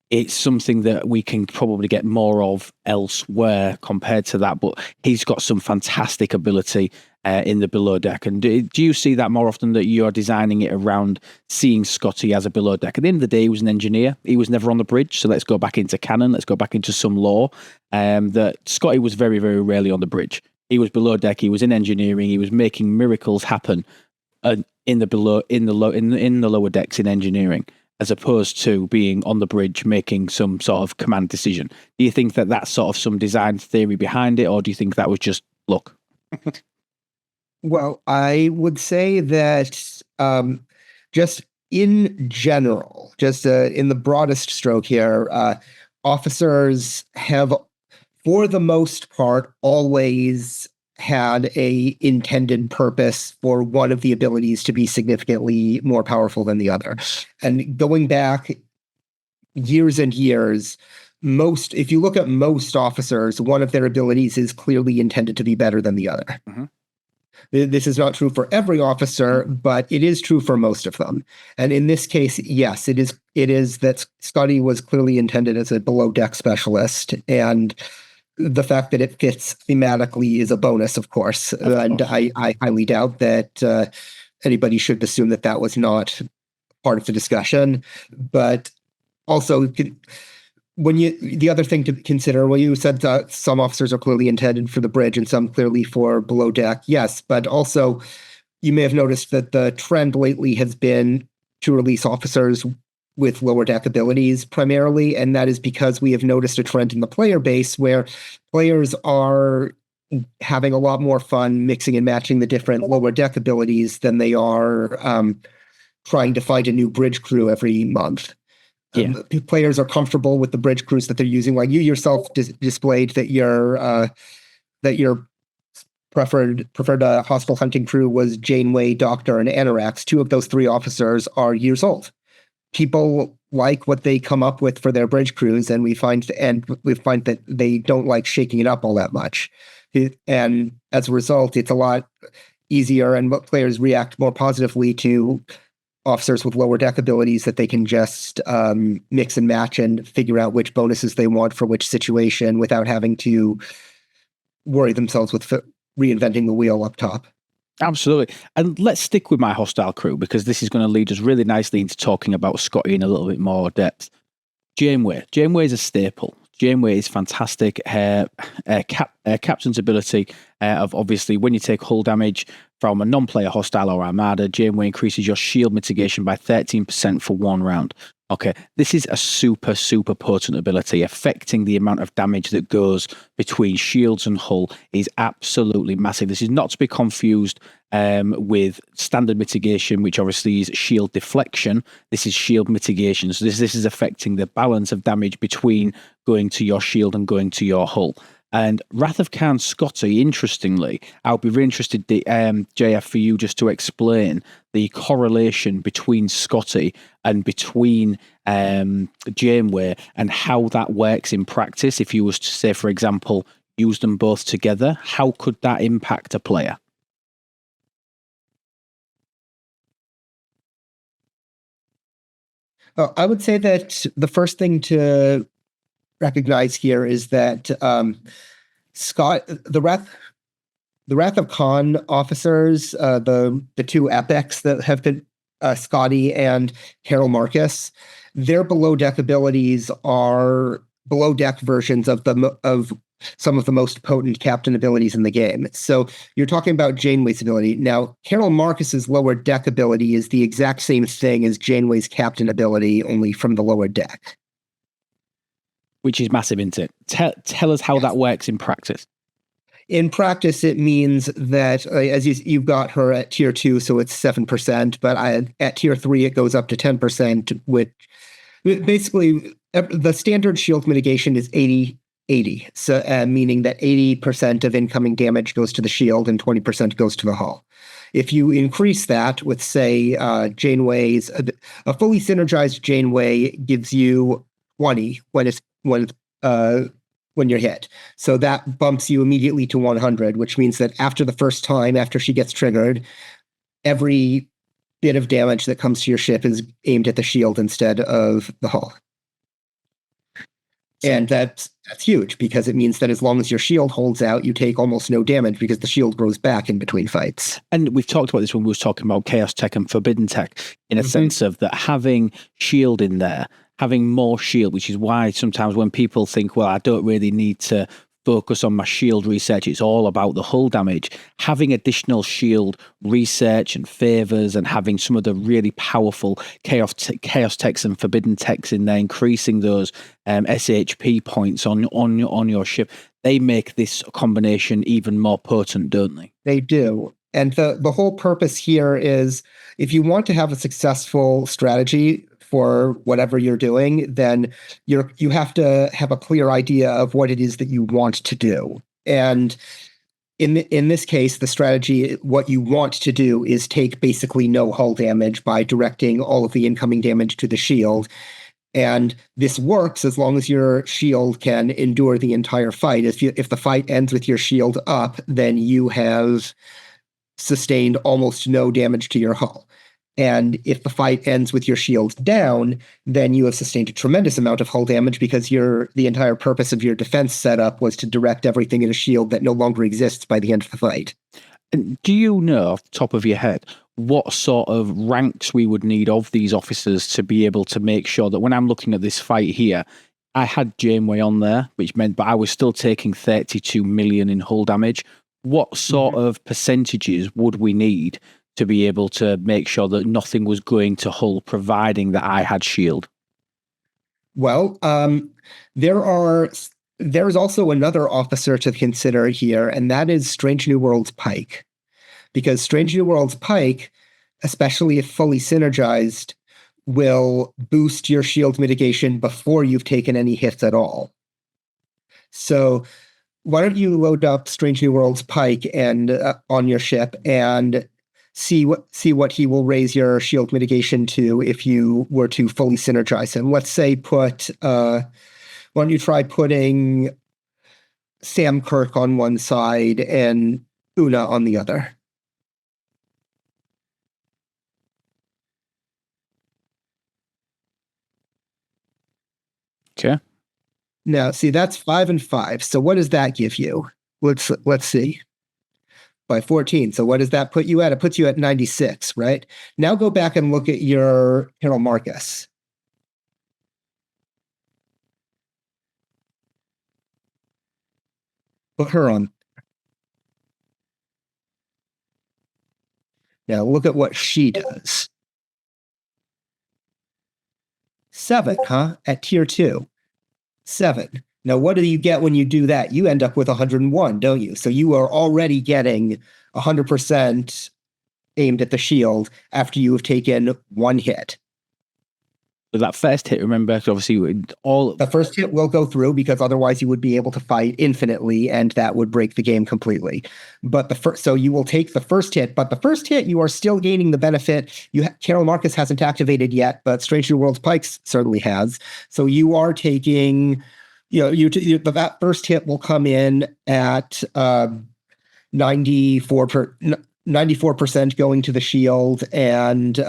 Speaker 1: it's something that we can probably get more of elsewhere compared to that. But he's got some fantastic ability in the below deck. And do you see that more often, that you're designing it around seeing Scotty as a below deck? At the end of the day, he was an engineer. He was never on the bridge. So let's go back into canon. Let's go back into some lore. That Scotty was very, very rarely on the bridge. He was below deck. He was in engineering. He was making miracles happen in the lower decks in engineering, as opposed to being on the bridge making some sort of command decision. Do you think that that's sort of some design theory behind it, or do you think that was just luck?
Speaker 3: Well, I would say that just in general, just in the broadest stroke here, officers have, for the most part, always had a intended purpose for one of the abilities to be significantly more powerful than the other. And going back years and years, if you look at most officers, one of their abilities is clearly intended to be better than the other.
Speaker 1: Mhm.
Speaker 3: This is not true for every officer, but it is true for most of them. And in this case, yes, it is that Scotty was clearly intended as a below deck specialist, and the fact that it fits thematically is a bonus, of course. And I highly doubt that anybody should assume that that was not part of the discussion. But also, the other thing to consider, well, you said that some officers are clearly intended for the bridge and some clearly for below deck. Yes, but also you may have noticed that the trend lately has been to release officers with lower deck abilities primarily, and that is because we have noticed a trend in the player base where players are having a lot more fun mixing and matching the different lower deck abilities than they are trying to find a new bridge crew every month.
Speaker 1: Yeah.
Speaker 3: Players are comfortable with the bridge crews that they're using. Like you yourself displayed that your preferred hospital hunting crew was Janeway, Doctor, and Anorax. 2 of those 3 officers are years old. People like what they come up with for their bridge crews, and we find that they don't like shaking it up all that much. And as a result, it's a lot easier, and what players react more positively to officers with lower deck abilities that they can just mix and match and figure out which bonuses they want for which situation without having to worry themselves with reinventing the wheel up top.
Speaker 1: Absolutely. And let's stick with my hostile crew, because this is going to lead us really nicely into talking about Scotty in a little bit more depth. Janeway. Janeway is a staple. Janeway is fantastic. Captain's ability of obviously when you take hull damage from a non-player hostile or Armada, Janeway increases your shield mitigation by 13% for 1 round. Okay, this is a super, super potent ability. Affecting the amount of damage that goes between shields and hull is absolutely massive. This is not to be confused with standard mitigation, which obviously is shield deflection. This is shield mitigation. So this is affecting the balance of damage between going to your shield and going to your hull. And Wrath of Khan Scotty, interestingly, I would be really interested, JF, for you just to explain the correlation between Scotty and between Janeway and how that works in practice. If you was to say, for example, use them both together, how could that impact a player?
Speaker 3: I would say that the first thing to recognize here is that the Wrath of Khan officers, the 2 epics that have been Scotty and Carol Marcus, their below deck abilities are below deck versions of some of the most potent captain abilities in the game. So you're talking about Janeway's ability. Now, Carol Marcus's lower deck ability is the exact same thing as Janeway's captain ability, only from the lower deck.
Speaker 1: Which is massive, isn't it? Tell us how that works in practice.
Speaker 3: In practice, it means that as you've got her at tier 2, so it's 7%, but at tier 3, it goes up to 10%, which basically the standard shield mitigation is 80-80, so meaning that 80% of incoming damage goes to the shield and 20% goes to the hull. If you increase that with, say, Janeway's, a fully synergized Janeway gives you 20 when you're hit. So that bumps you immediately to 100, which means that after the first time, after she gets triggered, every bit of damage that comes to your ship is aimed at the shield instead of the hull. And that's huge, because it means that as long as your shield holds out, you take almost no damage because the shield grows back in between fights.
Speaker 1: And we've talked about this when we was talking about Chaos Tech and Forbidden Tech, in a sense of that having shield in there, having more shield, which is why sometimes when people think, well, I don't really need to focus on my shield research, it's all about the hull damage. Having additional shield research and favors and having some of the really powerful chaos techs and forbidden techs in there, increasing those SHP points on your ship, they make this combination even more potent, don't they?
Speaker 3: They do. And the whole purpose here is, if you want to have a successful strategy for whatever you're doing, then you have to have a clear idea of what it is that you want to do. And in this case, the strategy, what you want to do is take basically no hull damage by directing all of the incoming damage to the shield. And this works as long as your shield can endure the entire fight. If the fight ends with your shield up, then you have sustained almost no damage to your hull. And if the fight ends with your shield down, then you have sustained a tremendous amount of hull damage because the entire purpose of your defense setup was to direct everything in a shield that no longer exists by the end of the fight.
Speaker 1: And do you know off the top of your head what sort of ranks we would need of these officers to be able to make sure that when I'm looking at this fight here, I had Janeway on there, which meant but I was still taking 32 million in hull damage. What sort of percentages would we need to be able to make sure that nothing was going to hull, providing that I had shield?
Speaker 3: Well, there's also another officer to consider here, and that is Strange New Worlds Pike. Because Strange New Worlds Pike, especially if fully synergized, will boost your shield mitigation before you've taken any hits at all. So why don't you load up Strange New Worlds Pike and on your ship and see what he will raise your shield mitigation to if you were to fully synergize him. Let's say why don't you try putting Sam Kirk on one side and Una on the other?
Speaker 1: Okay.
Speaker 3: Now, see, that's 5 and 5. So what does that give you? Let's see. By 14. So what does that put you at? It puts you at 96, right? Now go back and look at your Carol Marcus. Put her on. Now look at what she does. 7, huh? At tier 2. 7. Now, what do you get when you do that? You end up with 101, don't you? So you are already getting 100% aimed at the shield after you have taken one hit.
Speaker 1: So that first hit, remember, obviously
Speaker 3: the first hit will go through because otherwise you would be able to fight infinitely and that would break the game completely. But so you will take the first hit, but the first hit you are still gaining the benefit. Carol Marcus hasn't activated yet, but Strange New Worlds Pikes certainly has. So you are taking, that first hit will come in at 94% going to the shield and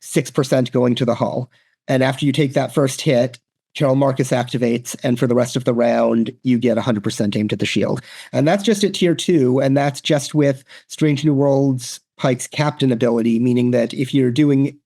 Speaker 3: 6% going to the hull. And after you take that first hit, Carol Marcus activates, and for the rest of the round, you get 100% aimed at the shield. And that's just at tier 2, and that's just with Strange New Worlds Pike's captain ability, meaning that if you're doing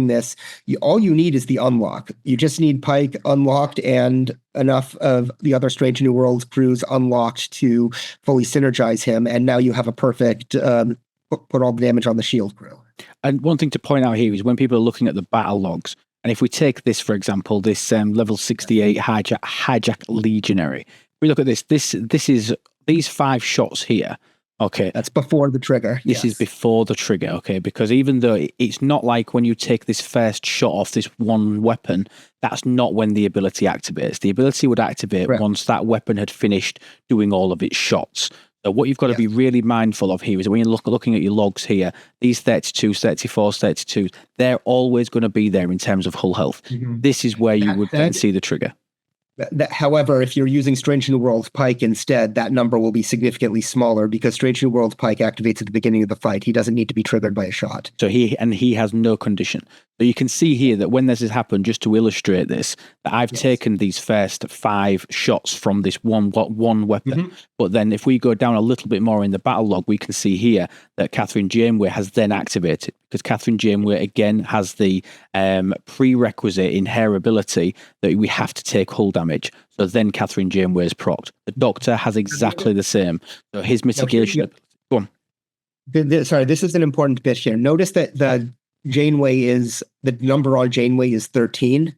Speaker 3: this, all you need is the unlock. You just need Pike unlocked and enough of the other Strange New Worlds crews unlocked to fully synergize him, and now you have a perfect put all the damage on the shield crew.
Speaker 1: And one thing to point out here is when people are looking at the battle logs, and if we take this, for example, this level 68 hijack legionary, we look at this is these 5 shots here. Okay.
Speaker 3: That's before the trigger.
Speaker 1: This is before the trigger, okay? Because even though it's not like when you take this first shot off this one weapon, that's not when the ability activates. The ability would activate once that weapon had finished doing all of its shots. So what you've got to be really mindful of here is when you're looking at your logs here, these 32s, 34s, 32s, they're always going to be there in terms of hull health. Mm-hmm. This is where you would then see the trigger.
Speaker 3: However, if you're using Strange New Worlds Pike instead, that number will be significantly smaller because Strange New Worlds Pike activates at the beginning of the fight. He doesn't need to be triggered by a shot.
Speaker 1: So he has no condition. So you can see here that when this has happened, just to illustrate this, that I've taken these first 5 shots from this one weapon. Mm-hmm. But then if we go down a little bit more in the battle log, we can see here that Catherine Janeway has then activated, because Catherine Janeway again has the prerequisite in her ability that we have to take hull damage. So then Catherine Janeway is procced. The Doctor has exactly the same. So his mitigation. Go on.
Speaker 3: Sorry, this is an important bit here. Notice that the number on Janeway is 13.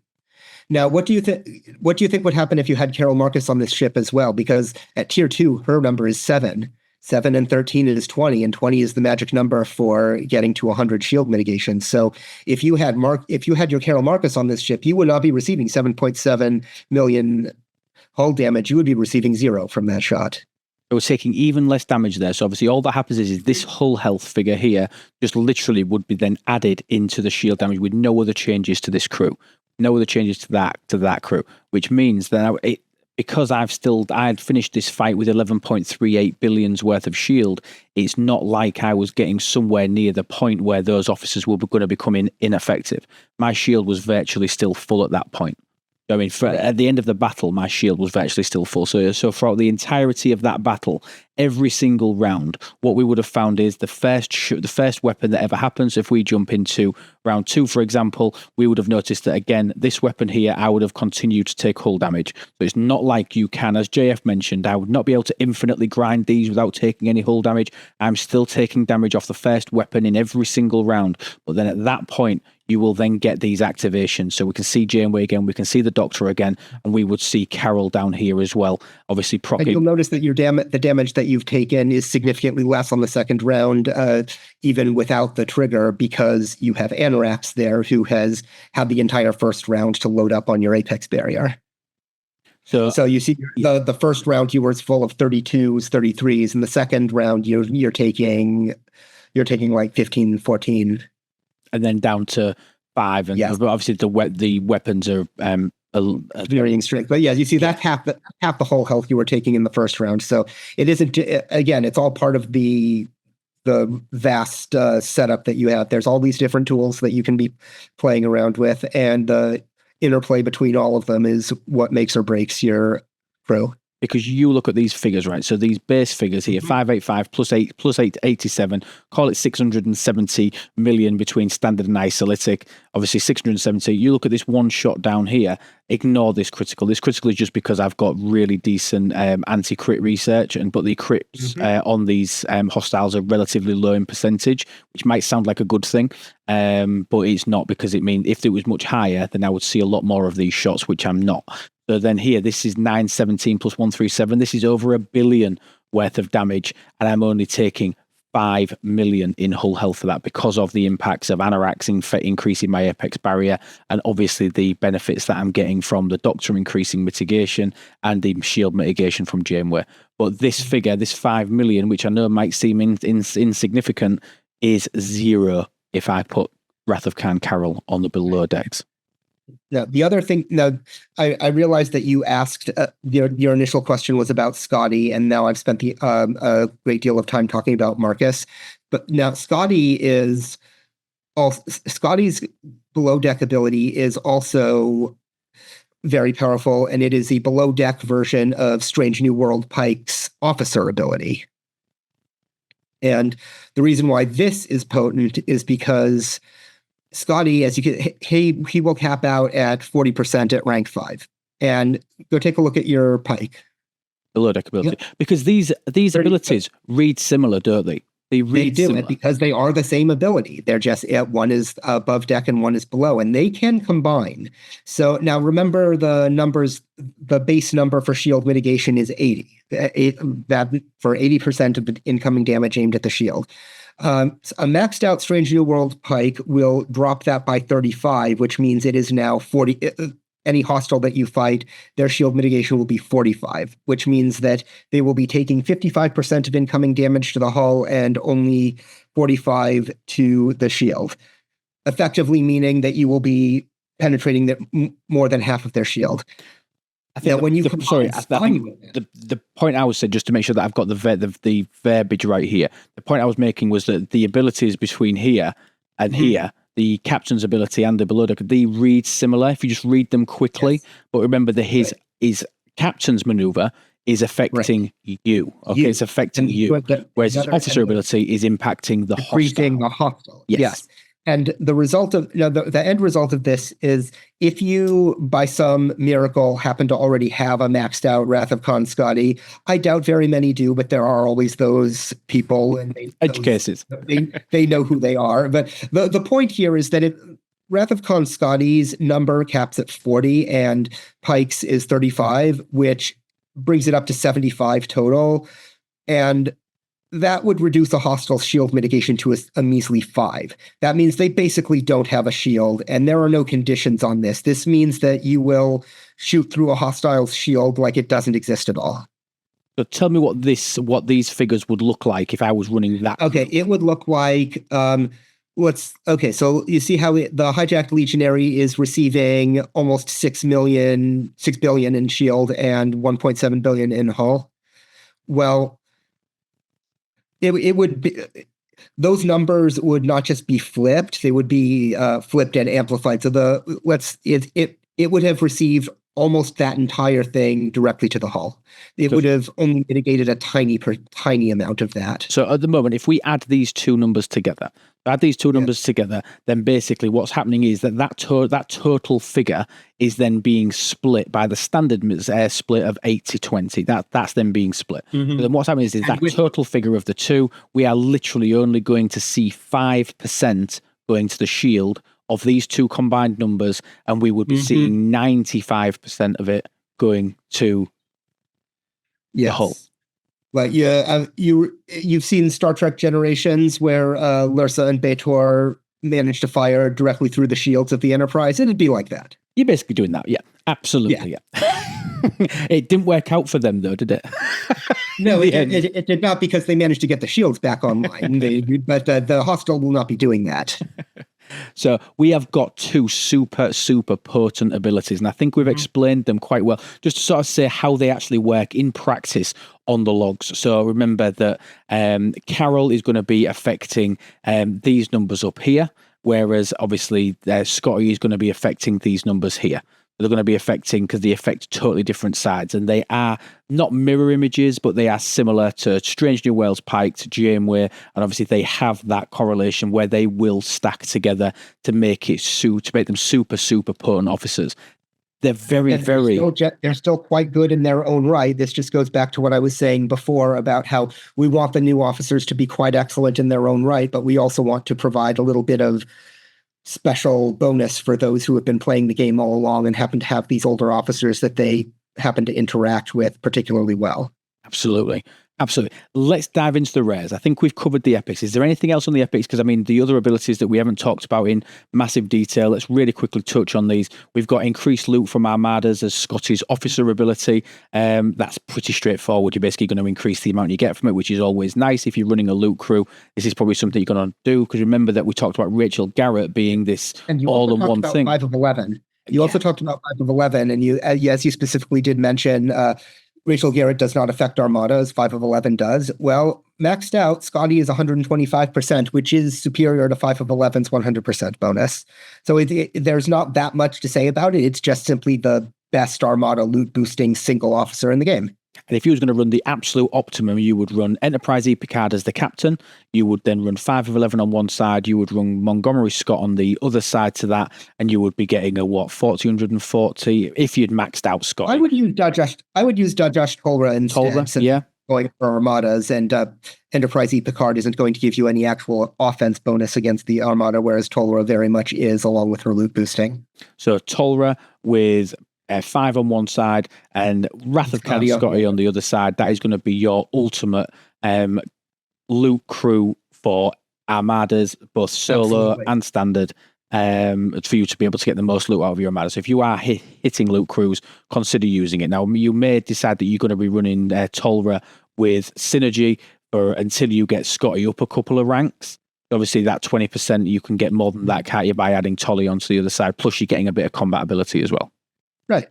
Speaker 3: Now, what do you think would happen if you had Carol Marcus on this ship as well? Because at tier 2, her number is 7. 7 and 13 is 20, and 20 is the magic number for getting to 100 shield mitigation. So if you had your Carol Marcus on this ship, you would not be receiving 7.7 million hull damage. You would be receiving 0 from that shot.
Speaker 1: It was taking even less damage there. So obviously all that happens is this hull health figure here just literally would be then added into the shield damage with no other changes to this crew. No other changes to that crew, which means that because I'd finished this fight with 11.38 billions worth of shield, it's not like I was getting somewhere near the point where those officers were going to become ineffective. My shield was virtually still full at that point. I mean, at the end of the battle, my shield was virtually still full. So throughout the entirety of that battle, every single round, what we would have found is the first weapon that ever happens. If we jump into round 2, for example, we would have noticed that, again, this weapon here, I would have continued to take hull damage. So it's not like you can, as JF mentioned, I would not be able to infinitely grind these without taking any hull damage. I'm still taking damage off the first weapon in every single round. But then at that point, you will then get these activations. So we can see Janeway again, we can see the Doctor again, and we would see Carol down here as well. Obviously,
Speaker 3: and you'll notice that the damage that you've taken is significantly less on the second round, even without the trigger, because you have Anorax there, who has had the entire first round to load up on your Apex barrier. So you see, the first round you were full of 32s, 33s, and the second round you're taking like 15, 14.
Speaker 1: And then down to 5, and but obviously the weapons are
Speaker 3: varying strength. But yeah, you see that's half the whole health you were taking in the first round. So it isn't. Again, it's all part of the vast setup that you have. There's all these different tools that you can be playing around with, and the interplay between all of them is what makes or breaks your crew.
Speaker 1: Because you look at these figures, right? So these base figures here, 585 plus 887, call it 670 million between standard and isolytic. Obviously 670. You look at this one shot down here, ignore this critical. This critical is just because I've got really decent anti-crit research, but the crits on these hostiles are relatively low in percentage, which might sound like a good thing, but it's not, because it means if it was much higher, then I would see a lot more of these shots, which I'm not. So then here, this is 917 plus 137. This is over 1 billion worth of damage, and I'm only taking 5 million in hull health for that because of the impacts of Anorax increasing my apex barrier, and obviously the benefits that I'm getting from the Doctor increasing mitigation and the shield mitigation from Janeway. But this figure, this 5 million, which I know might seem insignificant, is 0 if I put Wrath of Khan Carol on the below decks.
Speaker 3: Now, the other thing, I realized that you asked, your initial question was about Scotty, and now I've spent a great deal of time talking about Marcus. But now Scotty's below deck ability is also very powerful, and it is the below deck version of Strange New World Pike's officer ability. And the reason why this is potent is because Scotty, as you get, he will cap out at 40% at rank 5. And go take a look at your Pike.
Speaker 1: Below deck ability. Yep. Because these abilities read similar, don't they? They do
Speaker 3: it because they are the same ability. They're just one is above deck and one is below, and they can combine. So now remember the numbers. The base number for shield mitigation is 80. That for 80% of the incoming damage aimed at the shield. A maxed out Strange New World Pike will drop that by 35, which means it is now 40. Any hostile that you fight, their shield mitigation will be 45, which means that they will be taking 55% of incoming damage to the hull and only 45 to the shield, effectively meaning that you will be penetrating more than half of their shield.
Speaker 1: I think the point I was saying, just to make sure that I've got the verbiage right here, the point I was making was that the abilities between here and here, the captain's ability and the below deck, they read similar if you just read them quickly. Yes. But remember that his captain's maneuver is affecting you. Okay, it's affecting you. Whereas his officer ability is impacting the hostile.
Speaker 3: Yes. And the result of the end result of this is, if you by some miracle happen to already have a maxed out Wrath of Khan Scotty, I doubt very many do, but there are always those people, and
Speaker 1: edge cases.
Speaker 3: They know who they are. But the point here is that Wrath of Khan Scotty's number caps at 40 and Pike's is 35, which brings it up to 75 total. And that would reduce a hostile shield mitigation to a measly 5. That means they basically don't have a shield, and there are no conditions on this. This means that you will shoot through a hostile's shield like it doesn't exist at all.
Speaker 1: So tell me what these figures would look like if I was running that.
Speaker 3: Okay, it would look like So you see how the hijacked legionary is receiving almost 6 billion in shield and 1.7 billion in hull. Well, it would be, those numbers would not just be flipped; they would be flipped and amplified. So it would have received almost that entire thing directly to the hull. It would have only mitigated a tiny amount of that.
Speaker 1: So at the moment, if we add these two numbers together, then basically what's happening is that total figure is then being split by the standard split of 80-20. That's then being split.
Speaker 3: Mm-hmm.
Speaker 1: So then what's happening is that total figure of the two, we are literally only going to see 5% going to the shield of these two combined numbers, and we would be seeing 95% of it going to the hull.
Speaker 3: But you've seen Star Trek Generations where Lursa and B'Etor managed to fire directly through the shields of the Enterprise. It'd be like that.
Speaker 1: You're basically doing that, yeah. Absolutely, yeah. It didn't work out for them, though, did it?
Speaker 3: No, it did not, because they managed to get the shields back online. But the hostile will not be doing that.
Speaker 1: So we have got two super potent abilities, and I think we've explained them quite well, just to sort of say how they actually work in practice on the logs. So remember that Carol is going to be affecting these numbers up here, whereas obviously Scotty is going to be affecting these numbers here. They're going to be affecting, because they affect totally different sides, and they are not mirror images, but they are similar to Strange New Worlds Pike, to Janeway, and obviously they have that correlation where they will stack together to make them super potent officers. They're
Speaker 3: they're still quite good in their own right. This just goes back to what I was saying before about how we want the new officers to be quite excellent in their own right, but we also want to provide a little bit of special bonus for those who have been playing the game all along and happen to have these older officers that they happen to interact with particularly well.
Speaker 1: Absolutely. Let's dive into the rares. I think we've covered the epics. Is there anything else on the epics? Because, I mean, the other abilities that we haven't talked about in massive detail, let's really quickly touch on these. We've got increased loot from Armadas as Scotty's officer ability. That's pretty straightforward. You're basically going to increase the amount you get from it, which is always nice. If you're running a loot crew, this is probably something you're going to do, because remember that we talked about Rachel Garrett being this all-in-one thing.
Speaker 3: 5 of 11. You also talked about 5 of 11, and as you specifically did mention, Rachel Garrett does not affect Armada, as 5 of 11 does. Well, maxed out, Scotty is 125%, which is superior to 5 of 11's 100% bonus. So there's not that much to say about it. It's just simply the best Armada loot boosting single officer in the game.
Speaker 1: And if you was going to run the absolute optimum, you would run Enterprise E. Picard as the captain. You would then run 5 of 11 on one side. You would run Montgomery Scott on the other side to that. And you would be getting a, 1,440 if you'd maxed out Scott.
Speaker 3: I would use Dajash Tolra instead. Going for Armadas, and Enterprise E. Picard isn't going to give you any actual offense bonus against the Armada, whereas Tolra very much is, along with her loot boosting.
Speaker 1: So Tolra with 5 on one side and Wrath of Khan Scotty on the other side. That is going to be your ultimate loot crew for Armadas, both solo and standard, for you to be able to get the most loot out of your Armada. So if you are hitting loot crews, consider using it. Now, you may decide that you're going to be running Tolra with Synergy until you get Scotty up a couple of ranks. Obviously, that 20%, you can get more than that, can't you, by adding Tolly onto the other side, plus you're getting a bit of combat ability as well.
Speaker 3: Right.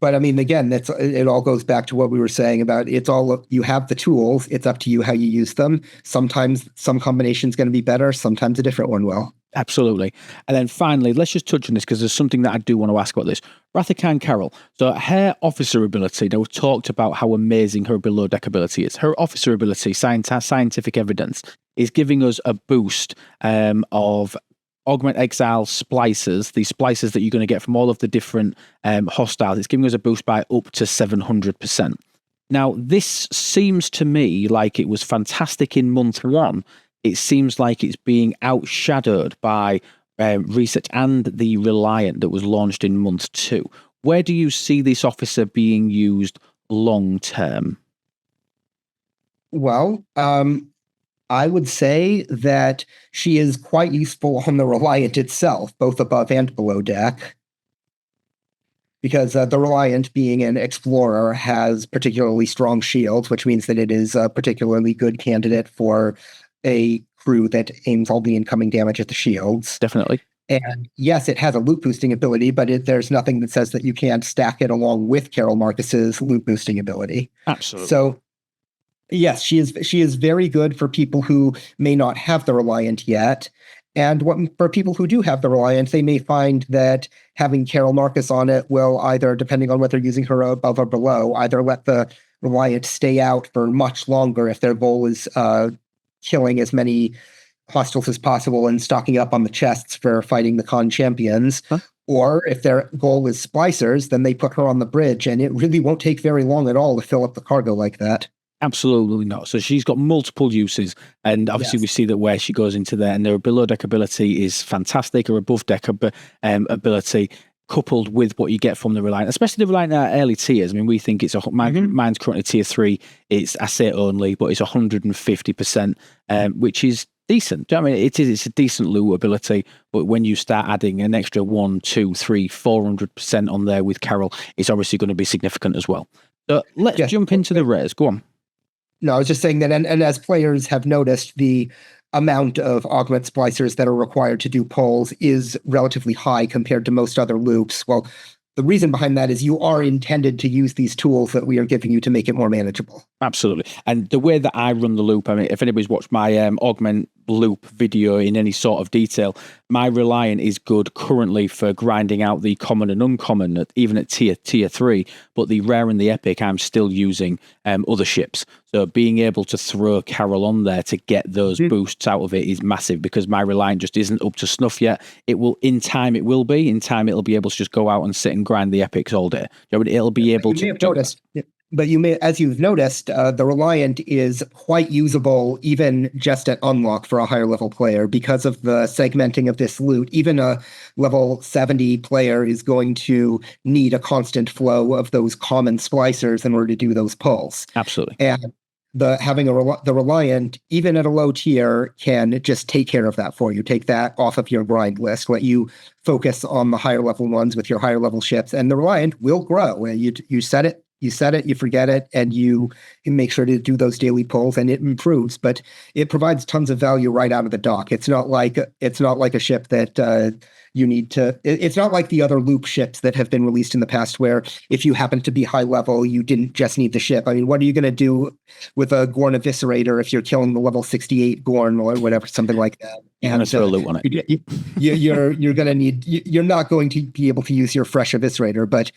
Speaker 3: But I mean, again, it all goes back to what we were saying about you have the tools. It's up to you how you use them. Sometimes some combination is going to be better. Sometimes a different one will.
Speaker 1: Absolutely. And then finally, let's just touch on this, because there's something that I do want to ask about this. Rathikan Carol. So her officer ability, now we've talked about how amazing her below deck ability is. Her officer ability, scientific evidence, is giving us a boost of Augment Exile splicers, the splicers that you're going to get from all of the different hostiles. It's giving us a boost by up to 700%. Now, this seems to me like it was fantastic in month 1. It seems like it's being outshadowed by Research and the Reliant that was launched in month 2. Where do you see this officer being used long term?
Speaker 3: Well, I would say that she is quite useful on the Reliant itself, both above and below deck. Because the Reliant, being an explorer, has particularly strong shields, which means that it is a particularly good candidate for a crew that aims all the incoming damage at the shields.
Speaker 1: Definitely.
Speaker 3: And yes, it has a loot boosting ability, but there's nothing that says that you can't stack it along with Carol Marcus's loot boosting ability.
Speaker 1: Absolutely.
Speaker 3: So yes, she is very good for people who may not have the Reliant yet. And for people who do have the Reliant, they may find that having Carol Marcus on it will either, depending on whether using her above or below, either let the Reliant stay out for much longer if their goal is killing as many hostiles as possible and stocking up on the chests for fighting the con champions.
Speaker 1: Huh?
Speaker 3: Or if their goal is splicers, then they put her on the bridge, and it really won't take very long at all to fill up the cargo like that.
Speaker 1: Absolutely not. So she's got multiple uses, and obviously we see that where she goes into there, and her below deck ability is fantastic, or above deck ability, coupled with what you get from the Reliant, especially the Reliant at early tiers. I mean, we think it's mine's currently tier 3. It's asset only, but it's 150%, which is decent. Do you know what I mean? It's a decent loot ability, but when you start adding an extra 1, 2, 3, 400% on there with Carol, it's obviously going to be significant as well. So let's jump into the rares. Go on.
Speaker 3: No, I was just saying that, and as players have noticed, the amount of augment splicers that are required to do polls is relatively high compared to most other loops. Well, the reason behind that is you are intended to use these tools that we are giving you to make it more manageable.
Speaker 1: Absolutely. And the way that I run the loop, I mean, if anybody's watched my augment loop video in any sort of detail, my Reliant is good currently for grinding out the common and uncommon, even at tier 3, but the rare and the epic, I'm still using other ships. So being able to throw Carol on there to get those boosts out of it is massive, because my Reliant just isn't up to snuff yet. It will, in time, it'll be able to just go out and sit and grind the epics all day. It'll be able to
Speaker 3: notice. But as you've noticed, the Reliant is quite usable even just at unlock for a higher level player because of the segmenting of this loot. Even a level 70 player is going to need a constant flow of those common splicers in order to do those pulls.
Speaker 1: Absolutely.
Speaker 3: And having the Reliant, even at a low tier, can just take care of that for you. Take that off of your grind list, let you focus on the higher level ones with your higher level ships, and the Reliant will grow. You set it, you forget it, and you make sure to do those daily pulls, and it improves. But it provides tons of value right out of the dock. It's not like a ship that you need to. It's not like the other loop ships that have been released in the past, where if you happen to be high level, you didn't just need the ship. I mean, what are you going to do with a Gorn Eviscerator if you're killing the level 68 Gorn or whatever, something like that?
Speaker 1: You're going to throw a loot on it.
Speaker 3: You're going to need. You're not going to be able to use your fresh Eviscerator, but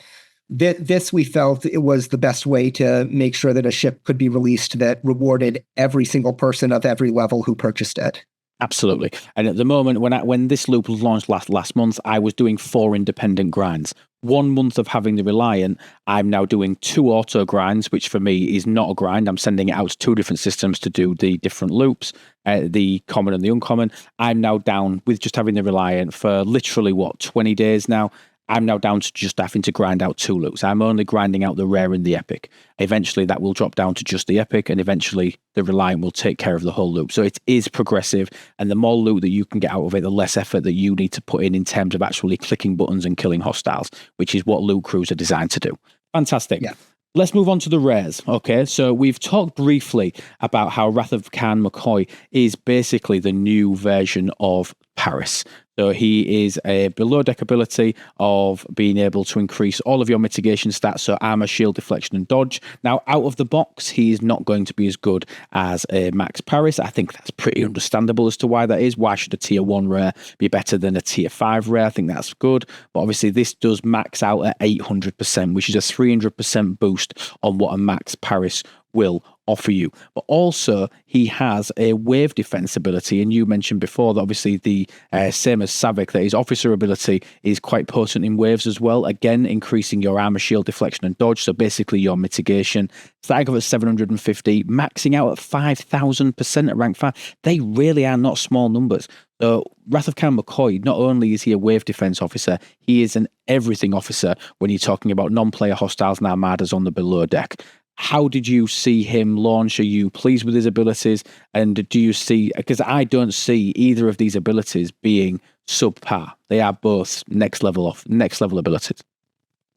Speaker 3: this we felt it was the best way to make sure that a ship could be released that rewarded every single person of every level who purchased it.
Speaker 1: Absolutely. And at the moment, when this loop was launched last month, I was doing 4 independent grinds. 1 month of having the Reliant, I'm now doing 2 auto grinds, which for me is not a grind. I'm sending it out to 2 different systems to do the different loops, the common and the uncommon. I'm now down with just having the Reliant for literally, 20 days now. I'm now down to just having to grind out 2 loops. I'm only grinding out the rare and the epic. Eventually that will drop down to just the epic, and eventually the Reliant will take care of the whole loop. So it is progressive, and the more loot that you can get out of it, the less effort that you need to put in terms of actually clicking buttons and killing hostiles, which is what loot crews are designed to do. Fantastic. Yeah. Let's move on to the rares. Okay, so we've talked briefly about how Wrath of Khan McCoy is basically the new version of Paris. So he is a below deck ability of being able to increase all of your mitigation stats, so armor, shield, deflection, and dodge. Now, out of the box, he is not going to be as good as a Max Paris. I think that's pretty understandable as to why that is. Why should a tier 1 rare be better than a tier 5 rare? I think that's good. But obviously, this does max out at 800%, which is a 300% boost on what a Max Paris will offer you. But also he has a wave defense ability, and you mentioned before that obviously the same as Savik, that his officer ability is quite potent in waves as well, again increasing your armor, shield, deflection, and dodge, so basically your mitigation. Starting off at 750, maxing out at 5,000% at rank 5. They really are not small numbers. So Wrath of Khan McCoy, not only is he a wave defense officer, he is an everything officer when you're talking about non-player hostiles and armadas on the below deck. How did you see him launch? Are you pleased with his abilities? And do you see, because I don't see either of these abilities being subpar. They are both next level abilities.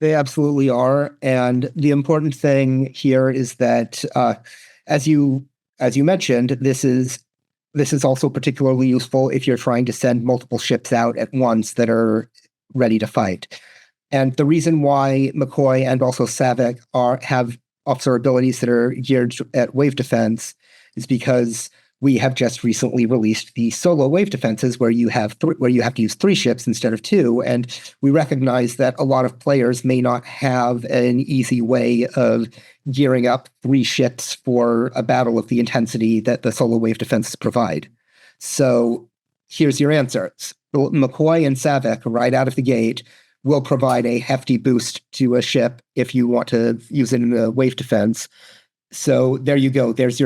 Speaker 3: They absolutely are. And the important thing here is that, as you mentioned, this is This is also particularly useful if you're trying to send multiple ships out at once that are ready to fight. And the reason why McCoy and also Savick have officer abilities that are geared at wave defense is because we have just recently released the solo wave defenses where you have to use 3 ships instead of 2, and we recognize that a lot of players may not have an easy way of gearing up 3 ships for a battle of the intensity that the solo wave defenses provide. So here's your answers. McCoy and Savick, right out of the gate, will provide a hefty boost to a ship if you want to use it in a wave defense. So there you go. There's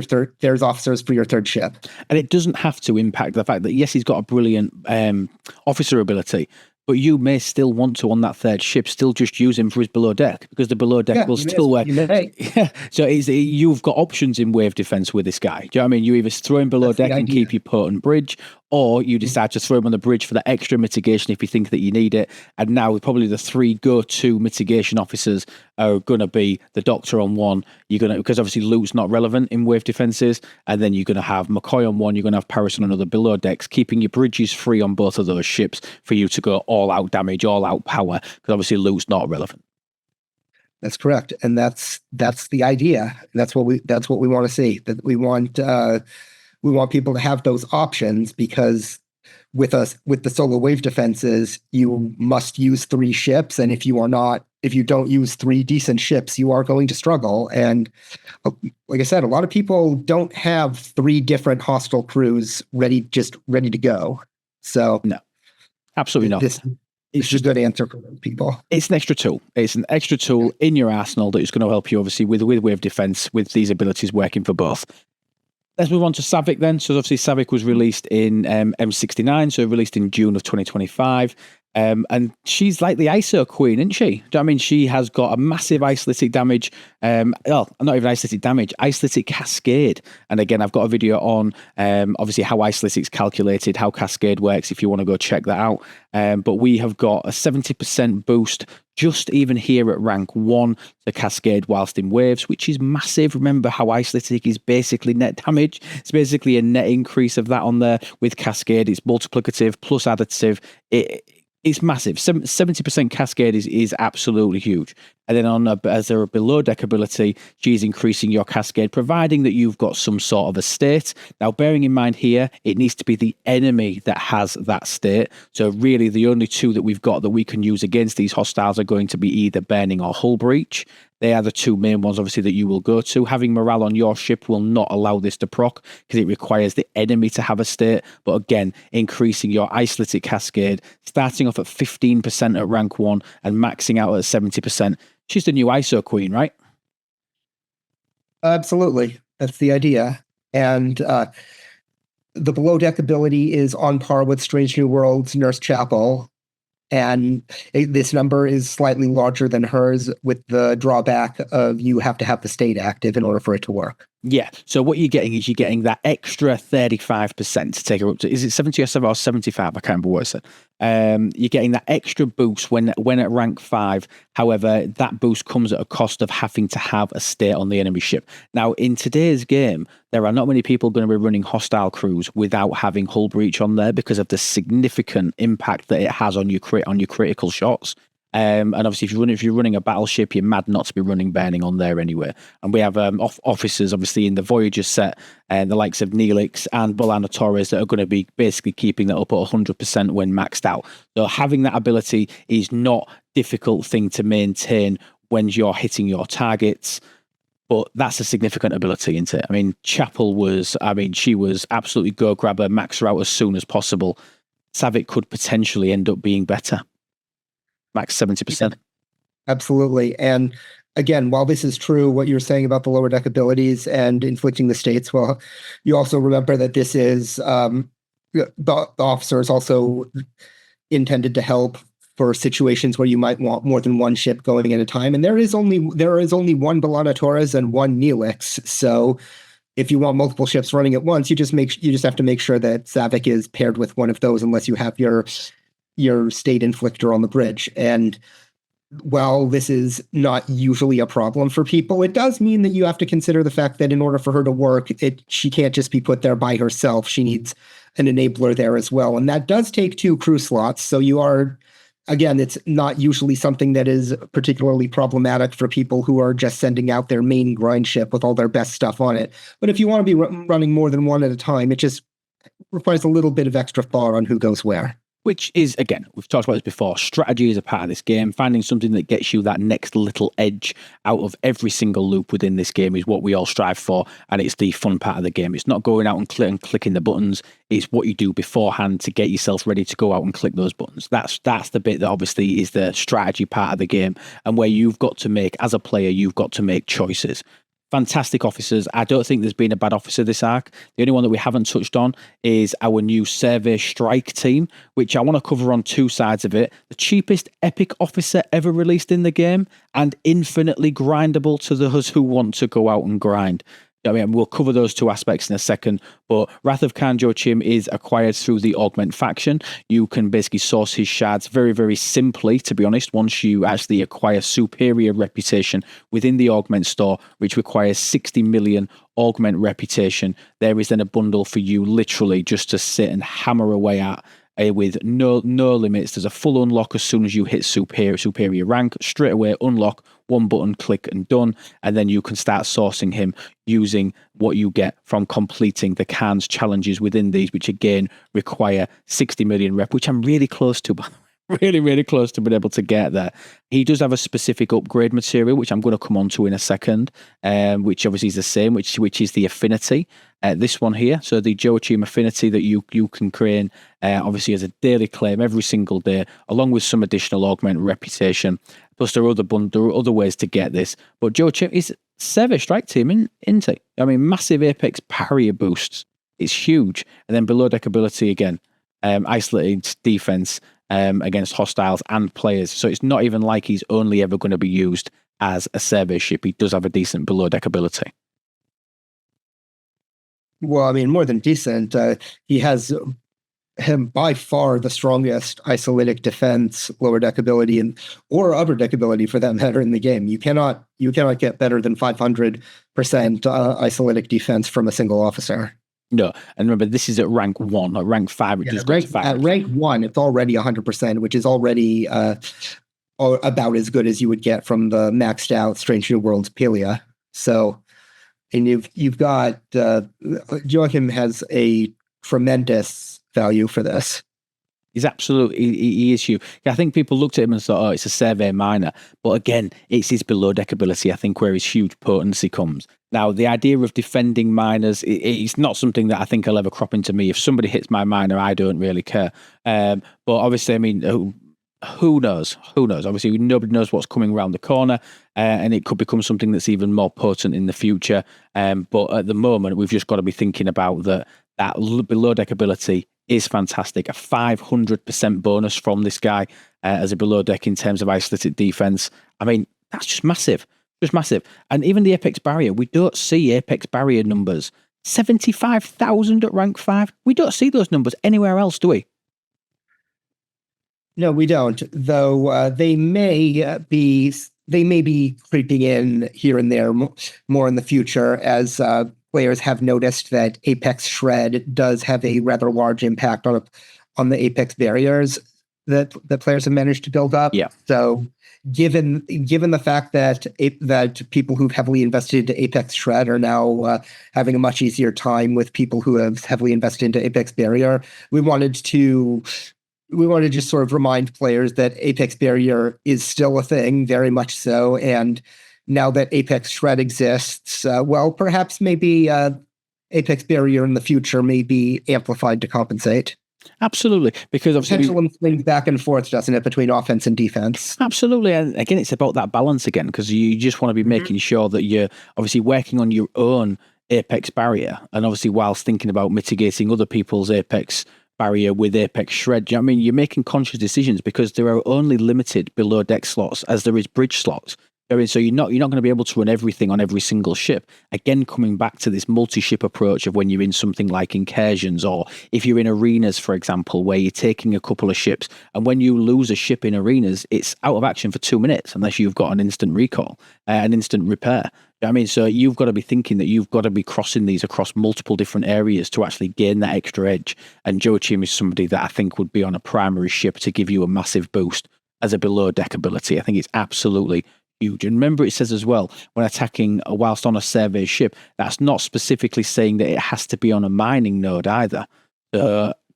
Speaker 3: officers for your 3rd ship.
Speaker 1: And it doesn't have to impact the fact that, yes, he's got a brilliant officer ability, but you may still want to, on that 3rd ship, still just use him for his below deck, because the below deck will still work. Yeah. So you've got options in wave defense with this guy. Do you know what I mean? You either throw him below deck and keep your potent bridge, or you decide to throw him on the bridge for the extra mitigation if you think that you need it. And now probably the 3 go-to mitigation officers are going to be the Doctor on 1. You're going to, because obviously loot's not relevant in wave defenses, and then you're going to have McCoy on 1. You're going to have Paris on another below decks, keeping your bridges free on both of those ships for you to go all out damage, all out power, because obviously loot's not relevant.
Speaker 3: That's correct, and that's the idea. That's what we want to see. That we want people to have those options, because with the solo wave defenses, you must use 3 ships, and if you don't use 3 decent ships, you are going to struggle. And like I said, a lot of people don't have 3 different hostile crews ready to go. So
Speaker 1: no, absolutely not.
Speaker 3: It's just a good answer for those people.
Speaker 1: It's an extra tool. It's an extra tool in your arsenal that is going to help you, obviously, with wave defense, with these abilities working for both. Let's move on to Savick then. So obviously Savick was released in M69, so released in June of 2025. And she's like the ISO queen, isn't she? Do you know what I mean? She has got a massive isolytic damage. Well, not even isolytic damage, isolytic cascade. And again, I've got a video on obviously how isolytic's calculated, how cascade works, if you want to go check that out. But we have got a 70% boost just even here at rank 1 to cascade whilst in waves, which is massive. Remember how isolytic is basically net damage. It's basically a net increase of that on there. With cascade, it's multiplicative plus additive. It's massive. 70% cascade is absolutely huge. And then as a below deck ability, she's increasing your cascade, providing that you've got some sort of a state. Now, bearing in mind here, it needs to be the enemy that has that state. So really, the only 2 that we've got that we can use against these hostiles are going to be either burning or hull breach. They are the 2 main ones, obviously, that you will go to. Having morale on your ship will not allow this to proc, because it requires the enemy to have a state. But again, increasing your isolytic cascade, starting off at 15% at rank 1 and maxing out at 70%. She's the new ISO queen, right?
Speaker 3: Absolutely. That's the idea. And the below deck ability is on par with Strange New Worlds Nurse Chapel. And this number is slightly larger than hers, with the drawback of you have to have the state active in order for it to work.
Speaker 1: Yeah. So what you're getting is that extra 35% to take her up to, is it 70 or 75? I can't remember what I said. You're getting that extra boost when at rank 5. However, that boost comes at a cost of having to have a state on the enemy ship. Now, in today's game, there are not many people going to be running hostile crews without having hull breach on there, because of the significant impact that it has on your critical shots. And obviously, if you're running a battleship, you're mad not to be running burning on there anyway. And we have officers, obviously, in the Voyager set, and the likes of Neelix and Bolana Torres that are going to be basically keeping that up at 100% when maxed out. So having that ability is not a difficult thing to maintain when you're hitting your targets. But that's a significant ability, isn't it? I mean, she was absolutely go grab her, max her out as soon as possible. Savick could potentially end up being better. Max 70%.
Speaker 3: Absolutely. And again, while this is true, what you're saying about the lower deck abilities and inflicting the states, well, you also remember that this is the officer is also intended to help for situations where you might want more than one ship going at a time. And there is only one Bolana Torres and one Neelix. So if you want multiple ships running at once, you just have to make sure that Savick is paired with one of those, unless you have your state inflictor on the bridge. And while this is not usually a problem for people, it does mean that you have to consider the fact that in order for her to work, she can't just be put there by herself. She needs an enabler there as well. And that does take 2 crew slots. So you are, again, it's not usually something that is particularly problematic for people who are just sending out their main grind ship with all their best stuff on it. But if you want to be running more than one at a time, it just requires a little bit of extra thought on who goes where.
Speaker 1: Which is, again, we've talked about this before, strategy is a part of this game. Finding something that gets you that next little edge out of every single loop within this game is what we all strive for, and it's the fun part of the game. It's not going out and clicking the buttons, it's what you do beforehand to get yourself ready to go out and click those buttons. That's the bit that obviously is the strategy part of the game, and where you've got to make, as a player, you've got to make choices. Fantastic officers. I don't think there's been a bad officer this arc. The only one that we haven't touched on is our new Survey Strike team, which I want to cover on 2 sides of it. The cheapest epic officer ever released in the game, and infinitely grindable to those who want to go out and grind. I mean, we'll cover those 2 aspects in a second, but Wrath of Khan Joachim is acquired through the Augment faction. You can basically source his shards very, very simply, to be honest, once you actually acquire superior reputation within the Augment store, which requires 60 million Augment reputation. There is then a bundle for you literally just to sit and hammer away at with no limits. There's a full unlock as soon as you hit superior rank. Straight away unlock, 1 button click and done, and then you can start sourcing him using what you get from completing the Khan's challenges within these, which again require 60 million rep, which I'm really close to, by the way. Really close to being able to get there. He does have a specific upgrade material, which I'm going to come on to in a second, which obviously is the same, which is the affinity. This one here, so the Joachim affinity that you can create, obviously as a daily claim every single day, along with some additional augment reputation. Plus there are other ways to get this. But Joachim is Survey Strike team, isn't he? I mean, massive Apex barrier boosts. It's huge. And then below deck ability again, isolated defense against hostiles and players. So it's not even like he's only ever going to be used as a survey ship. He does have a decent below deck ability.
Speaker 3: Well, I mean, more than decent. He has him by far the strongest isolytic defense, lower deck ability, or upper deck ability for that matter in the game. You cannot get better than 500% isolytic defense from a single officer.
Speaker 1: No, and remember, this is at rank 1, at rank 5.
Speaker 3: At rank 1, it's already 100%, which is already about as good as you would get from the maxed out Strange New Worlds Pelia. So, and you've got Joachim has a tremendous value for this.
Speaker 1: He's absolutely, he is huge. I think people looked at him and thought, oh, it's a survey minor. But again, it's his below deck ability, I think, where his huge potency comes. Now, the idea of defending minors, it's not something that I think will ever crop into me. If somebody hits my minor, I don't really care. But obviously, I mean, who knows? Who knows? Obviously, nobody knows what's coming around the corner, and it could become something that's even more potent in the future. But at the moment, we've just got to be thinking about that below deck ability is fantastic. A 500% bonus from this guy as a below deck in terms of isolated defense. I mean, that's just massive. Just massive. And even the Apex barrier, we don't see Apex barrier numbers. 75,000 at rank 5. We don't see those numbers anywhere else, do we?
Speaker 3: No, we don't. Though they may be creeping in here and there more in the future as players have noticed that Apex Shred does have a rather large impact on the Apex barriers that players have managed to build up.
Speaker 1: Yeah.
Speaker 3: So given the fact that people who've heavily invested into Apex Shred are now having a much easier time with people who have heavily invested into Apex Barrier, we wanted to just sort of remind players that Apex Barrier is still a thing, very much so, and now that Apex Shred exists, perhaps maybe Apex Barrier in the future may be amplified to compensate.
Speaker 1: Absolutely, because obviously
Speaker 3: pendulum swings back and forth, doesn't it, between offense and defense?
Speaker 1: Absolutely, and again, it's about that balance again, because you just want to be making sure that you're obviously working on your own Apex Barrier, and obviously whilst thinking about mitigating other people's Apex Barrier with Apex Shred. You know what I mean? You're making conscious decisions because there are only limited below deck slots as there is bridge slots. I mean, so you're not going to be able to run everything on every single ship. Again, coming back to this multi-ship approach of when you're in something like incursions, or if you're in arenas, for example, where you're taking a couple of ships, and when you lose a ship in arenas, it's out of action for 2 minutes unless you've got an instant recall, an instant repair. I mean, so you've got to be thinking that you've got to be crossing these across multiple different areas to actually gain that extra edge. And Joachim is somebody that I think would be on a primary ship to give you a massive boost as a below deck ability. I think it's absolutely huge. And remember, it says as well, when attacking whilst on a survey ship, that's not specifically saying that it has to be on a mining node either.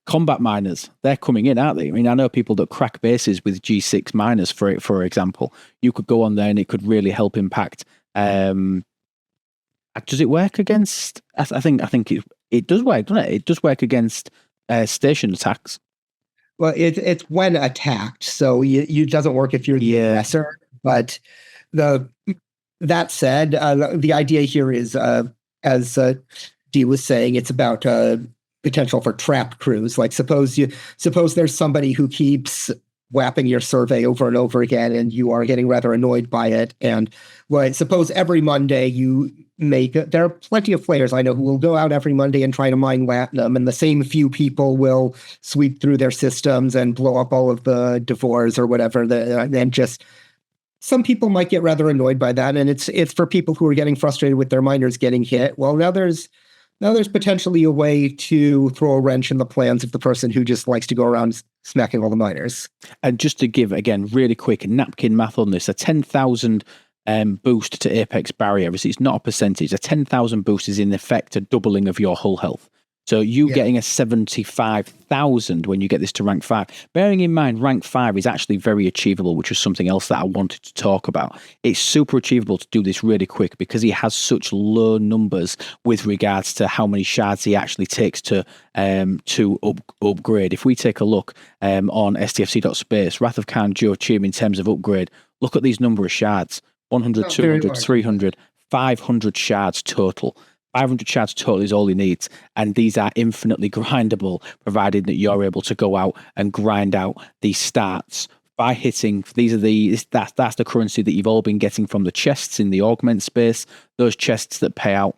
Speaker 1: Combat miners, they're coming in, aren't they? I mean, I know people that crack bases with G6 miners, for example. You could go on there and it could really help impact. Does it work against? I think it does work, doesn't it? It does work against station attacks.
Speaker 3: Well, it's when attacked, so it doesn't work if you're the aggressor. But that said, the idea here is, as Dee was saying, it's about potential for trap crews. Like suppose there's somebody who keeps whapping your survey over and over again, and you are getting rather annoyed by it. And suppose every Monday there are plenty of players I know who will go out every Monday and try to mine Latinum, and the same few people will sweep through their systems and blow up all of the Devores or whatever. And just some people might get rather annoyed by that, and it's for people who are getting frustrated with their miners getting hit. Well, now there's potentially a way to throw a wrench in the plans of the person who just likes to go around smacking all the miners. And
Speaker 1: just to give, again, really quick napkin math on this, a 10,000 boost to Apex Barrier, it's not a percentage. A 10,000 boost is in effect a doubling of your hull health. So getting a 75,000 when you get this to rank 5. Bearing in mind, rank 5 is actually very achievable, which was something else that I wanted to talk about. It's super achievable to do this really quick because he has such low numbers with regards to how many shards he actually takes to upgrade. If we take a look on STFC.space, Wrath of Khan Joachim in terms of upgrade, look at these number of shards. 100, 200, 300, 500 shards total. 500 shards total is all he needs, and these are infinitely grindable, provided that you're able to go out and grind out these stats by hitting. That's the currency that you've all been getting from the chests in the augment space. Those chests that pay out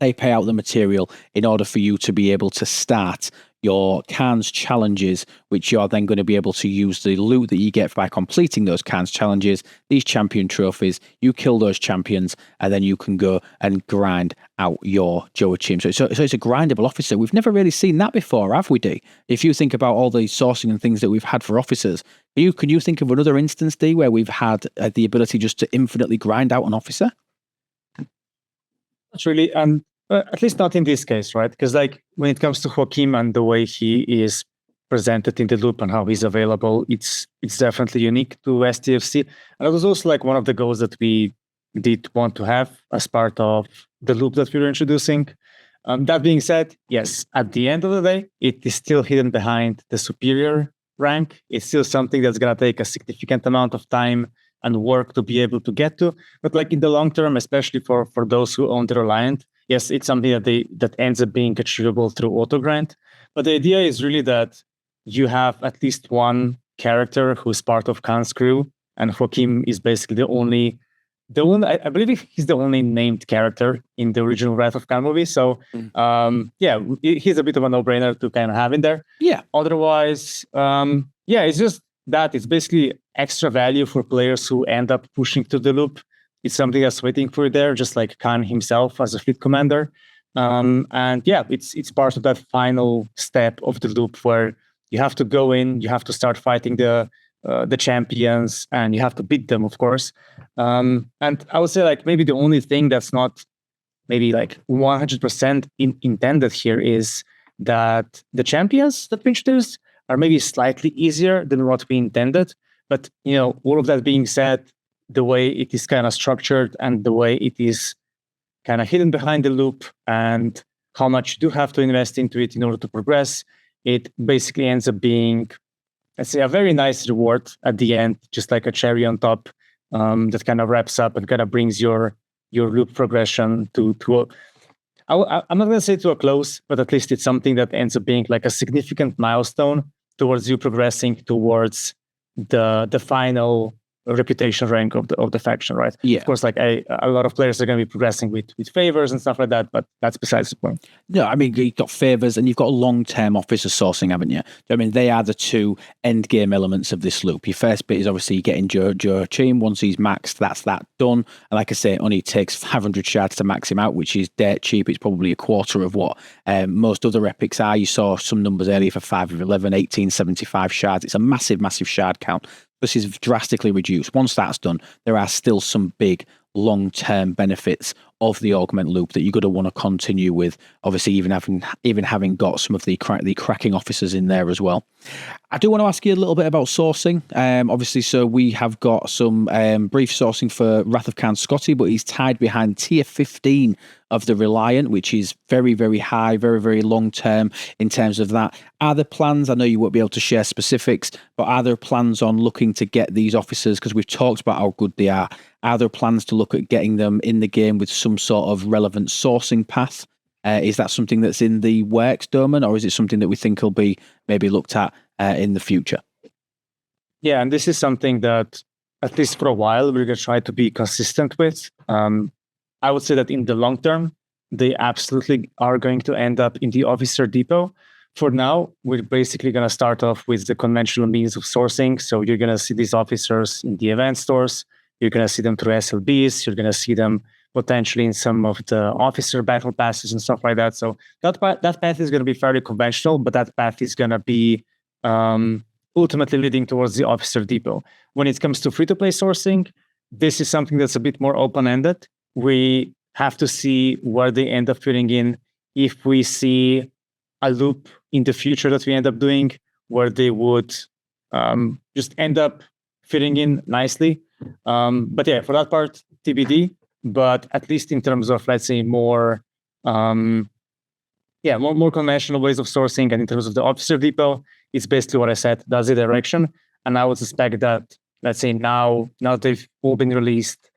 Speaker 1: the material in order for you to be able to start your Khan's challenges, which you're then going to be able to use the loot that you get by completing those Khan's challenges, these champion trophies. You kill those champions, and then you can go and grind out your Joachim. So it's a grindable officer. We've never really seen that before, have we, Dee? If you think about all the sourcing and things that we've had for officers, can you think of another instance, Dee, where we've had the ability just to infinitely grind out an officer?
Speaker 2: Not really. At least not in this case, right? Because like when it comes to Joachim and the way he is presented in the loop and how he's available, it's definitely unique to STFC. And it was also like one of the goals that we did want to have as part of the loop that we were introducing. That being said, yes, at the end of the day, it is still hidden behind the superior rank. It's still something that's going to take a significant amount of time and work to be able to get to. But like in the long term, especially for those who own the Reliant, yes, it's something that ends up being achievable through auto grind. But the idea is really that you have at least one character who's part of Khan's crew, and Joachim is basically the only. I believe he's the only named character in the original Wrath of Khan movie. So, he's a bit of a no-brainer to kind of have in there.
Speaker 1: Yeah.
Speaker 2: Otherwise, it's just that it's basically extra value for players who end up pushing to the loop. It's something that's waiting for you there, just like Khan himself as a fleet commander. It's part of that final step of the loop where you have to go in, you have to start fighting the champions, and you have to beat them, of course. And I would say like maybe the only thing that's not maybe like 100% intended here is that the champions that we introduced are maybe slightly easier than what we intended. But, all of that being said, the way it is kind of structured and the way it is kind of hidden behind the loop and how much you do have to invest into it in order to progress, it basically ends up being, let's say, a very nice reward at the end, just like a cherry on top that kind of wraps up and kind of brings your loop progression to I'm not going to say to a close, but at least it's something that ends up being like a significant milestone towards you progressing towards the final reputation rank of the faction, right?
Speaker 1: Yeah.
Speaker 2: Of course, like a lot of players are going to be progressing with favors and stuff like that, but that's besides the point.
Speaker 1: No, I mean, you've got favors and you've got long-term officer sourcing, haven't you? I mean, they are the two end game elements of this loop. Your first bit is obviously getting Joachim. Once he's maxed, that's that done. And like I say, it only takes 500 shards to max him out, which is dirt cheap. It's probably a quarter of what most other epics are. You saw some numbers earlier for 5 of 11, 1875 shards. It's a massive, massive shard count. This is drastically reduced. Once that's done, there are still some big long-term benefits of the augment loop that you're going to want to continue with. Obviously, even having got some of the cracking officers in there as well. I do want to ask you a little bit about sourcing. Obviously, so we have got some brief sourcing for Wrath of Khan Scotty, but he's tied behind tier 15 of the Reliant, which is very, very high, very, very long term in terms of that. Are there plans? I know you won't be able to share specifics, but are there plans on looking to get these officers? Because we've talked about how good they are. Are there plans to look at getting them in the game with some sort of relevant sourcing path? Is that something that's in the works, Doman, or is it something that we think will be maybe looked at in the future?
Speaker 2: Yeah, and this is something that, at least for a while, we're going to try to be consistent with. I would say that in the long term, they absolutely are going to end up in the officer depot. For now, we're basically going to start off with the conventional means of sourcing. So you're going to see these officers in the event stores. You're going to see them through SLBs. You're going to see them potentially in some of the officer battle passes and stuff like that. So that path is going to be fairly conventional, but that path is going to be ultimately leading towards the officer depot. When it comes to free-to-play sourcing, this is something that's a bit more open-ended. We have to see where they end up fitting in. If we see a loop in the future that we end up doing where they would just end up fitting in nicely. But yeah, for that part, TBD. But at least in terms of, let's say, more conventional ways of sourcing, and in terms of the officer depot, it's basically what I said. That's the direction. And I would suspect that, let's say now they've all been released,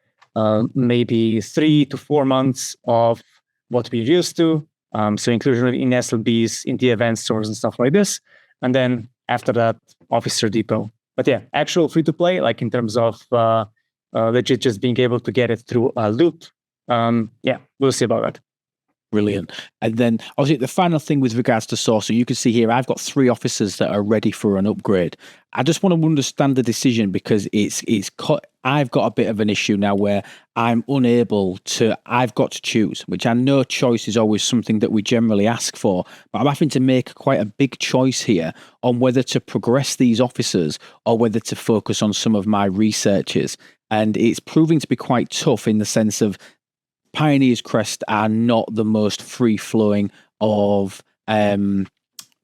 Speaker 2: maybe 3 to 4 months of what we're used to. So inclusion in SLBs, in the event stores and stuff like this. And then after that, officer depot. But yeah, actual free-to-play, like in terms of legit just being able to get it through a loop. We'll see about that.
Speaker 1: Brilliant. And then obviously the final thing with regards to sourcing, you can see here, I've got 3 officers that are ready for an upgrade. I just want to understand the decision because I've got a bit of an issue now where I've got to choose, which I know choice is always something that we generally ask for, but I'm having to make quite a big choice here on whether to progress these officers or whether to focus on some of my researches. And it's proving to be quite tough in the sense of Pioneer's Crest are not the most free-flowing of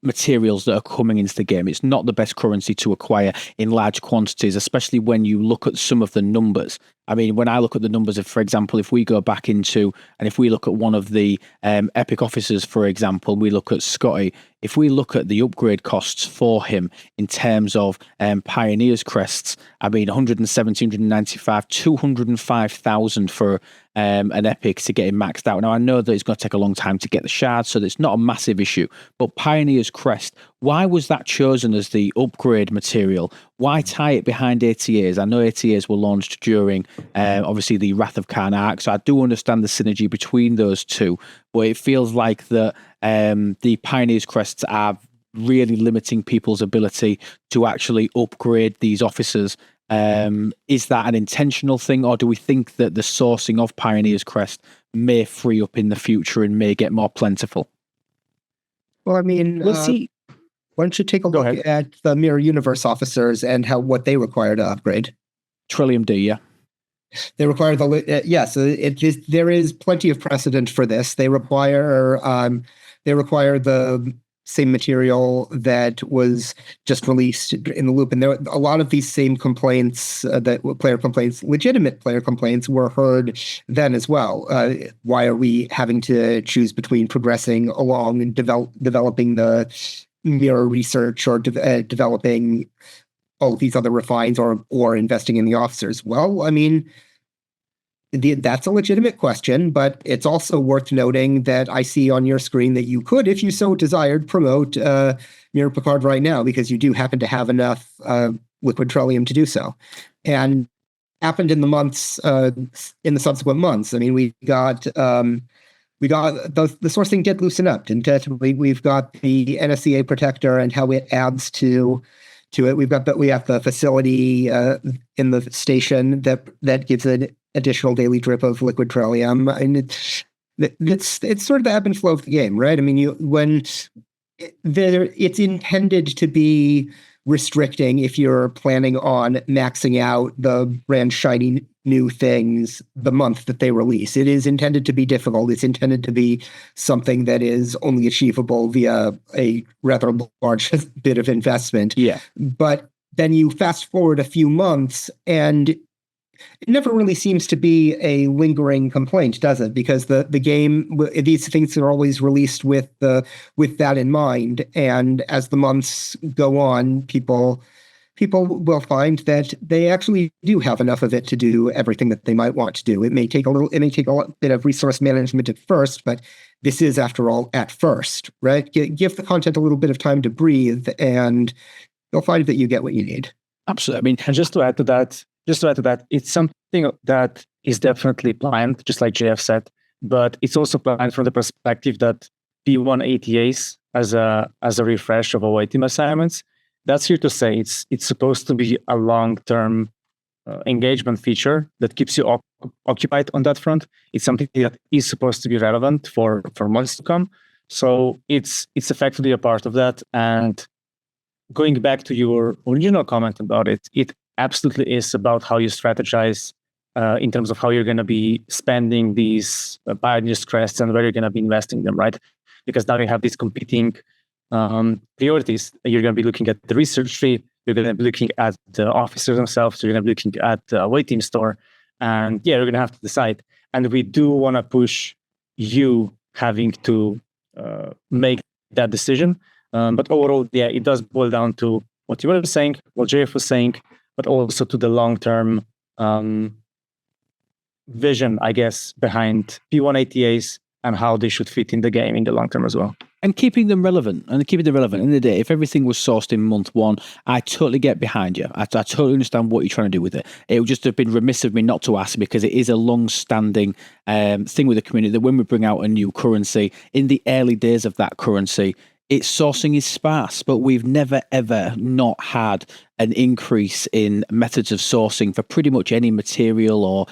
Speaker 1: materials that are coming into the game. It's not the best currency to acquire in large quantities, especially when you look at some of the numbers. I mean, when I look at the numbers of, for example, if we go back into, and if we look at one of the epic officers, for example, we look at Scotty, if we look at the upgrade costs for him in terms of Pioneer's Crests, I mean, 170, 195, 205,000 for an epic to get him maxed out. Now, I know that it's going to take a long time to get the shards, so it's not a massive issue, but Pioneer's Crest, why was that chosen as the upgrade material? Why tie it behind ATAs? I know ATAs were launched during, obviously, the Wrath of Khan arc, so I do understand the synergy between those two, but it feels like that the Pioneer's Crests are really limiting people's ability to actually upgrade these officers. Is that an intentional thing, or do we think that the sourcing of Pioneer's Crest may free up in the future and may get more plentiful?
Speaker 3: Well, I mean,
Speaker 2: we'll see.
Speaker 3: Why don't you take a look at the Mirror Universe officers and what they require to upgrade?
Speaker 1: Trillium D, yeah.
Speaker 3: They require so there is plenty of precedent for this. They require the same material that was just released in the loop, and there a lot of these same complaints legitimate player complaints were heard then as well. Why are we having to choose between progressing along and developing the mirror research or developing all of these other refines or investing in the officers? Well, I mean, that's a legitimate question, but it's also worth noting that I see on your screen that you could, if you so desired, promote Mirror Picard right now, because you do happen to have enough liquid Trillium to do so. And happened in the months in the subsequent months. I mean, we got the sourcing did loosen up, didn't it? We've got the NSCA protector and how it adds to it. We have the facility in the station that gives an additional daily drip of liquid trillium. And it's sort of the ebb and flow of the game, right? I mean, it's intended to be restricting if you're planning on maxing out the brand shiny new things the month that they release. It is intended to be difficult. It's intended to be something that is only achievable via a rather large bit of investment.
Speaker 1: Yeah.
Speaker 3: But then you fast forward a few months and it never really seems to be a lingering complaint, does it? Because the game, these things are always released with that in mind. And as the months go on, people will find that they actually do have enough of it to do everything that they might want to do. It may take a bit of resource management at first, but this is, after all, at first, right? Give the content a little bit of time to breathe, and you'll find that you get what you need.
Speaker 1: Absolutely. I mean,
Speaker 2: and just to add to that, it's something that is definitely planned, just like JF said, but it's also planned from the perspective that P1 ATAs as a refresh of away team assignments. That's here to say it's supposed to be a long-term engagement feature that keeps you occupied on that front. It's something that is supposed to be relevant for months to come. So it's effectively a part of that. And going back to your original comment about it, it absolutely is about how you strategize in terms of how you're going to be spending these pioneers crests and where you're going to be investing them, right? Because now you have these competing priorities. You're going to be looking at the research tree, you're going to be looking at the officers themselves, so you're going to be looking at the away team store, and you're going to have to decide. And we do want to push you having to make that decision. But overall, yeah, it does boil down to what you were saying, what JF was saying, but also to the long-term vision, I guess, behind P1 ATAs and how they should fit in the game in the long term as well.
Speaker 1: And keeping them relevant. In the day, if everything was sourced in month one, I totally get behind you. I totally understand what you're trying to do with it. It would just have been remiss of me not to ask, because it is a long-standing thing with the community that when we bring out a new currency, in the early days of that currency, its sourcing is sparse, but we've never, ever not had an increase in methods of sourcing for pretty much any material or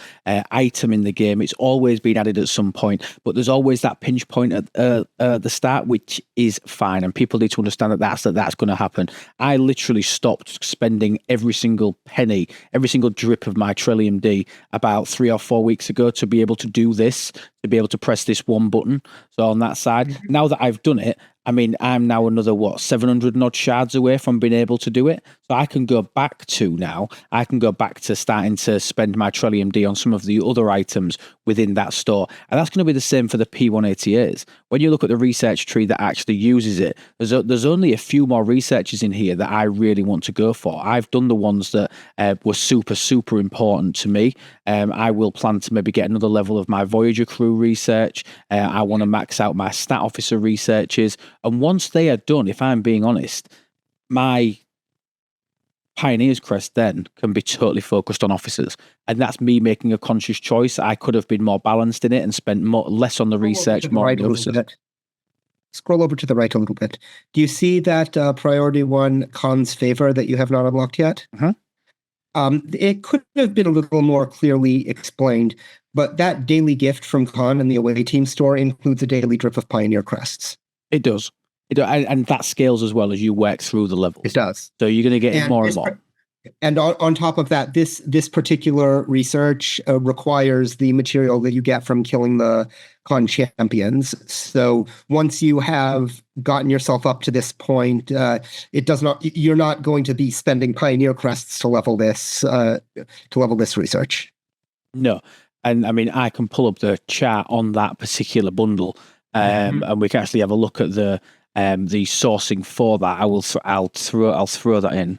Speaker 1: item in the game. It's always been added at some point, but there's always that pinch point at the start, which is fine. And people need to understand that that's going to happen. I literally stopped spending every single penny, every single drip of my Trillium D about 3 or 4 weeks ago to be able to do this, to be able to press this one button. So on that side, now that I've done it, I mean, I'm now another, 700 odd shards away from being able to do it. So I can go back to starting to spend my Trillium D on some of the other items within that store. And that's going to be the same for the P1 ATAs. When you look at the research tree that actually uses it, there's only a few more researchers in here that I really want to go for. I've done the ones that were super, super important to me. I will plan to maybe get another level of my Voyager crew research. I want to max out my stat officer researches. And once they are done, if I'm being honest, my Pioneer's Crest then can be totally focused on officers. And that's me making a conscious choice. I could have been more balanced in it and spent less on the research, more on the officers.
Speaker 3: Scroll over to the right a little bit. Do you see that priority 1 Khan's favor that you have not unlocked yet? It could have been a little more clearly explained, but that daily gift from Khan in the away team store includes a daily drip of Pioneer Crests.
Speaker 1: It does. And that scales as well as you work through the levels.
Speaker 3: It does.
Speaker 1: So you're going to get more and more.
Speaker 3: And on top of that, this particular research requires the material that you get from killing the Khan champions. So once you have gotten yourself up to this point, you're not going to be spending Pioneer Crests to level this research.
Speaker 1: No. And I mean, I can pull up the chart on that particular bundle, and we can actually have a look at the sourcing for that. I'll throw that in.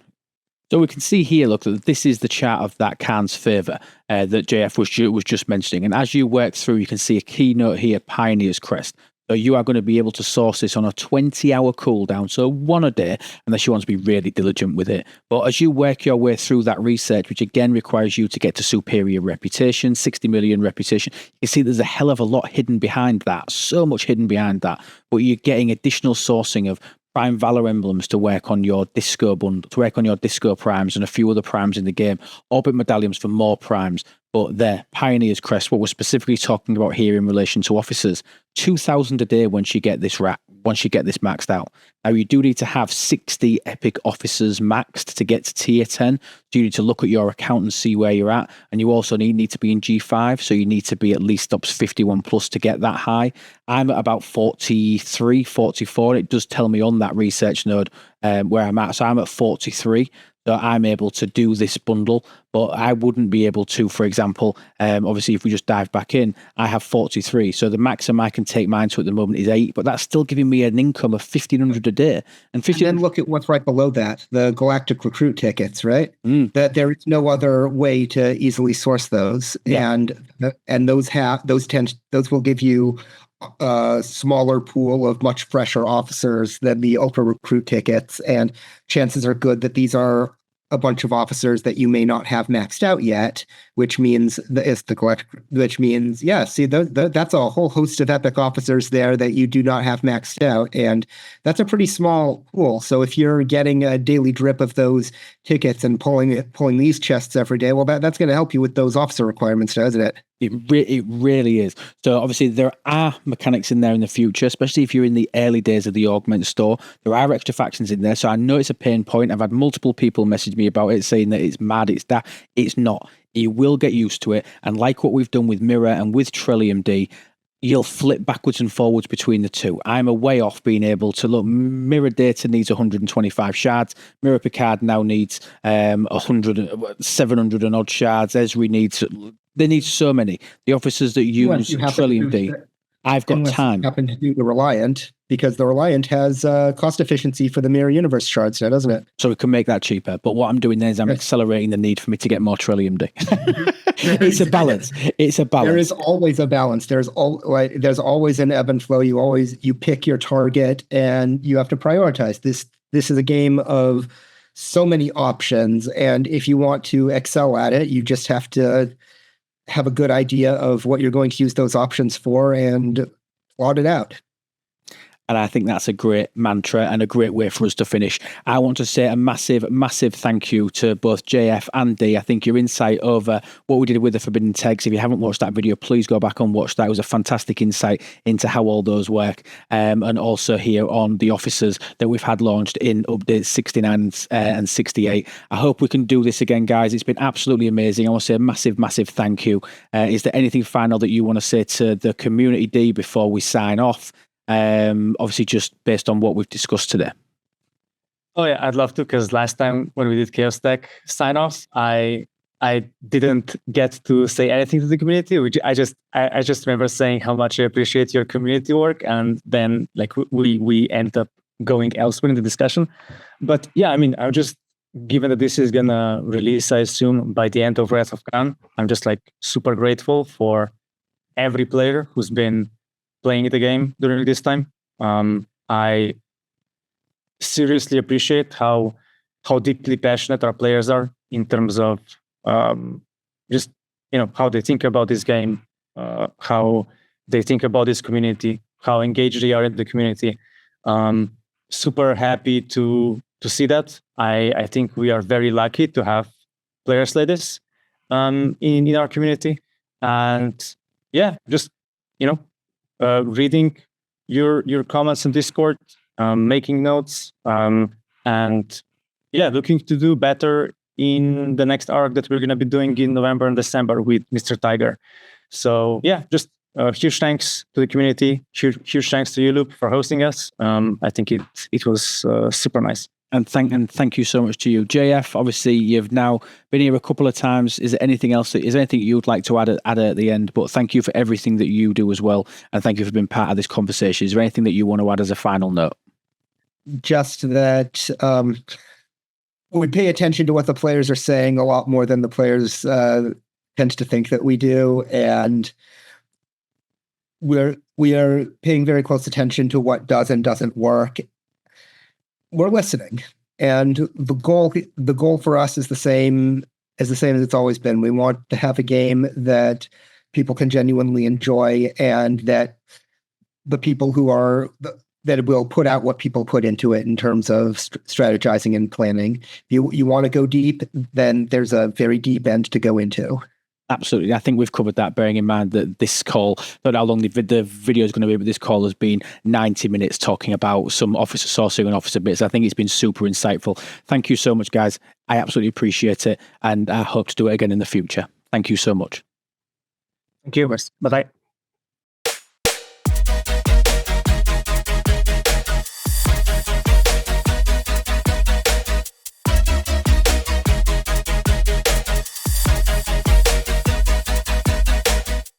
Speaker 1: So we can see here, look, that this is the chart of that Khan's favor that JF was just mentioning. And as you work through, you can see a keynote here, Pioneer's Crest. So you are going to be able to source this on a 20-hour cooldown, so one a day, unless you want to be really diligent with it. But as you work your way through that research, which again requires you to get to superior reputation, 60 million reputation, you see there's a hell of a lot hidden behind that, so much hidden behind that. But you're getting additional sourcing of Prime Valor emblems to work on your Disco bundle, to work on your Disco primes and a few other primes in the game, Orbit medallions for more primes. But there, Pioneer's Crest, what we're specifically talking about here in relation to officers, 2,000 a day once you get this maxed out. Now, you do need to have 60 epic officers maxed to get to tier 10. So you need to look at your account and see where you're at. And you also need to be in G5. So you need to be at least up to 51 plus to get that high. I'm at about 43, 44. It does tell me on that research node where I'm at. So I'm at 43. So I'm able to do this bundle, but I wouldn't be able to, for example, obviously if we just dive back in, I have 43. So the maximum I can take mine to at the moment is 8, but that's still giving me an income of 1,500 a day. And
Speaker 3: then look at what's right below that, the Galactic Recruit tickets, right? That there is no other way to easily source those. Yeah. And those will give you a smaller pool of much fresher officers than the Ultra Recruit tickets. And chances are good that these are a bunch of officers that you may not have maxed out yet, which means that's a whole host of epic officers there that you do not have maxed out. And that's a pretty small pool. So if you're getting a daily drip of those tickets and pulling these chests every day, well, that's going to help you with those officer requirements, doesn't it?
Speaker 1: It really is. So obviously there are mechanics in there in the future, especially if you're in the early days of the Augment store. There are extra factions in there. So I know it's a pain point. I've had multiple people message me about it saying that it's mad, it's that. It's not. You will get used to it. And like what we've done with Mirror and with Trillium D, you'll flip backwards and forwards between the two. I'm a way off being able to look. Mirror Data needs 125 shards. Mirror Picard now needs 700 and odd shards. Esri needs. They need so many. The officers that use Trillium D, I've got time.
Speaker 3: Happen to do the Reliant, because the Reliant has cost efficiency for the Mirror Universe shards now, doesn't it?
Speaker 1: So we can make that cheaper. But what I'm doing there is I'm accelerating the need for me to get more Trillium D. It's a balance. It's a balance.
Speaker 3: There is always a balance. There's always an ebb and flow. You pick your target and you have to prioritize. This is a game of so many options, and if you want to excel at it, you just have to have a good idea of what you're going to use those options for and plot it out.
Speaker 1: And I think that's a great mantra and a great way for us to finish. I want to say a massive, massive thank you to both JF and D. I think your insight over what we did with the Forbidden Tegs, if you haven't watched that video, please go back and watch that. It was a fantastic insight into how all those work. And also here on the officers that we've had launched in updates 69 and 68. I hope we can do this again, guys. It's been absolutely amazing. I want to say a massive, massive thank you. Is there anything final that you want to say to the community, D, before we sign off? Obviously just based on what we've discussed today.
Speaker 2: Oh yeah, I'd love to, because last time when we did Chaos Tech sign-offs, I didn't get to say anything to the community, which I just remember saying how much I appreciate your community work, and then like we end up going elsewhere in the discussion. But yeah, I mean, I'm just, given that this is gonna release, I assume, by the end of Wrath of Khan, I'm just like super grateful for every player who's been playing the game during this time. I seriously appreciate how deeply passionate our players are in terms of just how they think about this game, how they think about this community, how engaged they are in the community. Super happy to see that. I think we are very lucky to have players like this in our community, and yeah, just reading your comments in Discord, making notes, and yeah, looking to do better in the next arc that we're going to be doing in November and December with Mr. Tiger. So yeah, just huge thanks to the community. Huge thanks to you, Loop, for hosting us. I think it was super nice.
Speaker 1: And thank you so much to you, JF. Obviously, you've now been here a couple of times. Is there anything else? Is there anything you'd like to add at the end? But thank you for everything that you do as well, and thank you for being part of this conversation. Is there anything that you want to add as a final note?
Speaker 3: Just that we pay attention to what the players are saying a lot more than the players tend to think that we do, and we are paying very close attention to what does and doesn't work. We're listening, and the goal for us is the same as it's always been. We want to have a game that people can genuinely enjoy, and that the people that will put out what people put into it in terms of strategizing and planning. You want to go deep, then there's a very deep end to go into.
Speaker 1: Absolutely. I think we've covered that, bearing in mind that this call, not how long the video is going to be, but this call has been 90 minutes talking about some officer sourcing and officer bits. I think it's been super insightful. Thank you so much, guys. I absolutely appreciate it, and I hope to do it again in the future. Thank you so much.
Speaker 2: Thank you. Bye-bye.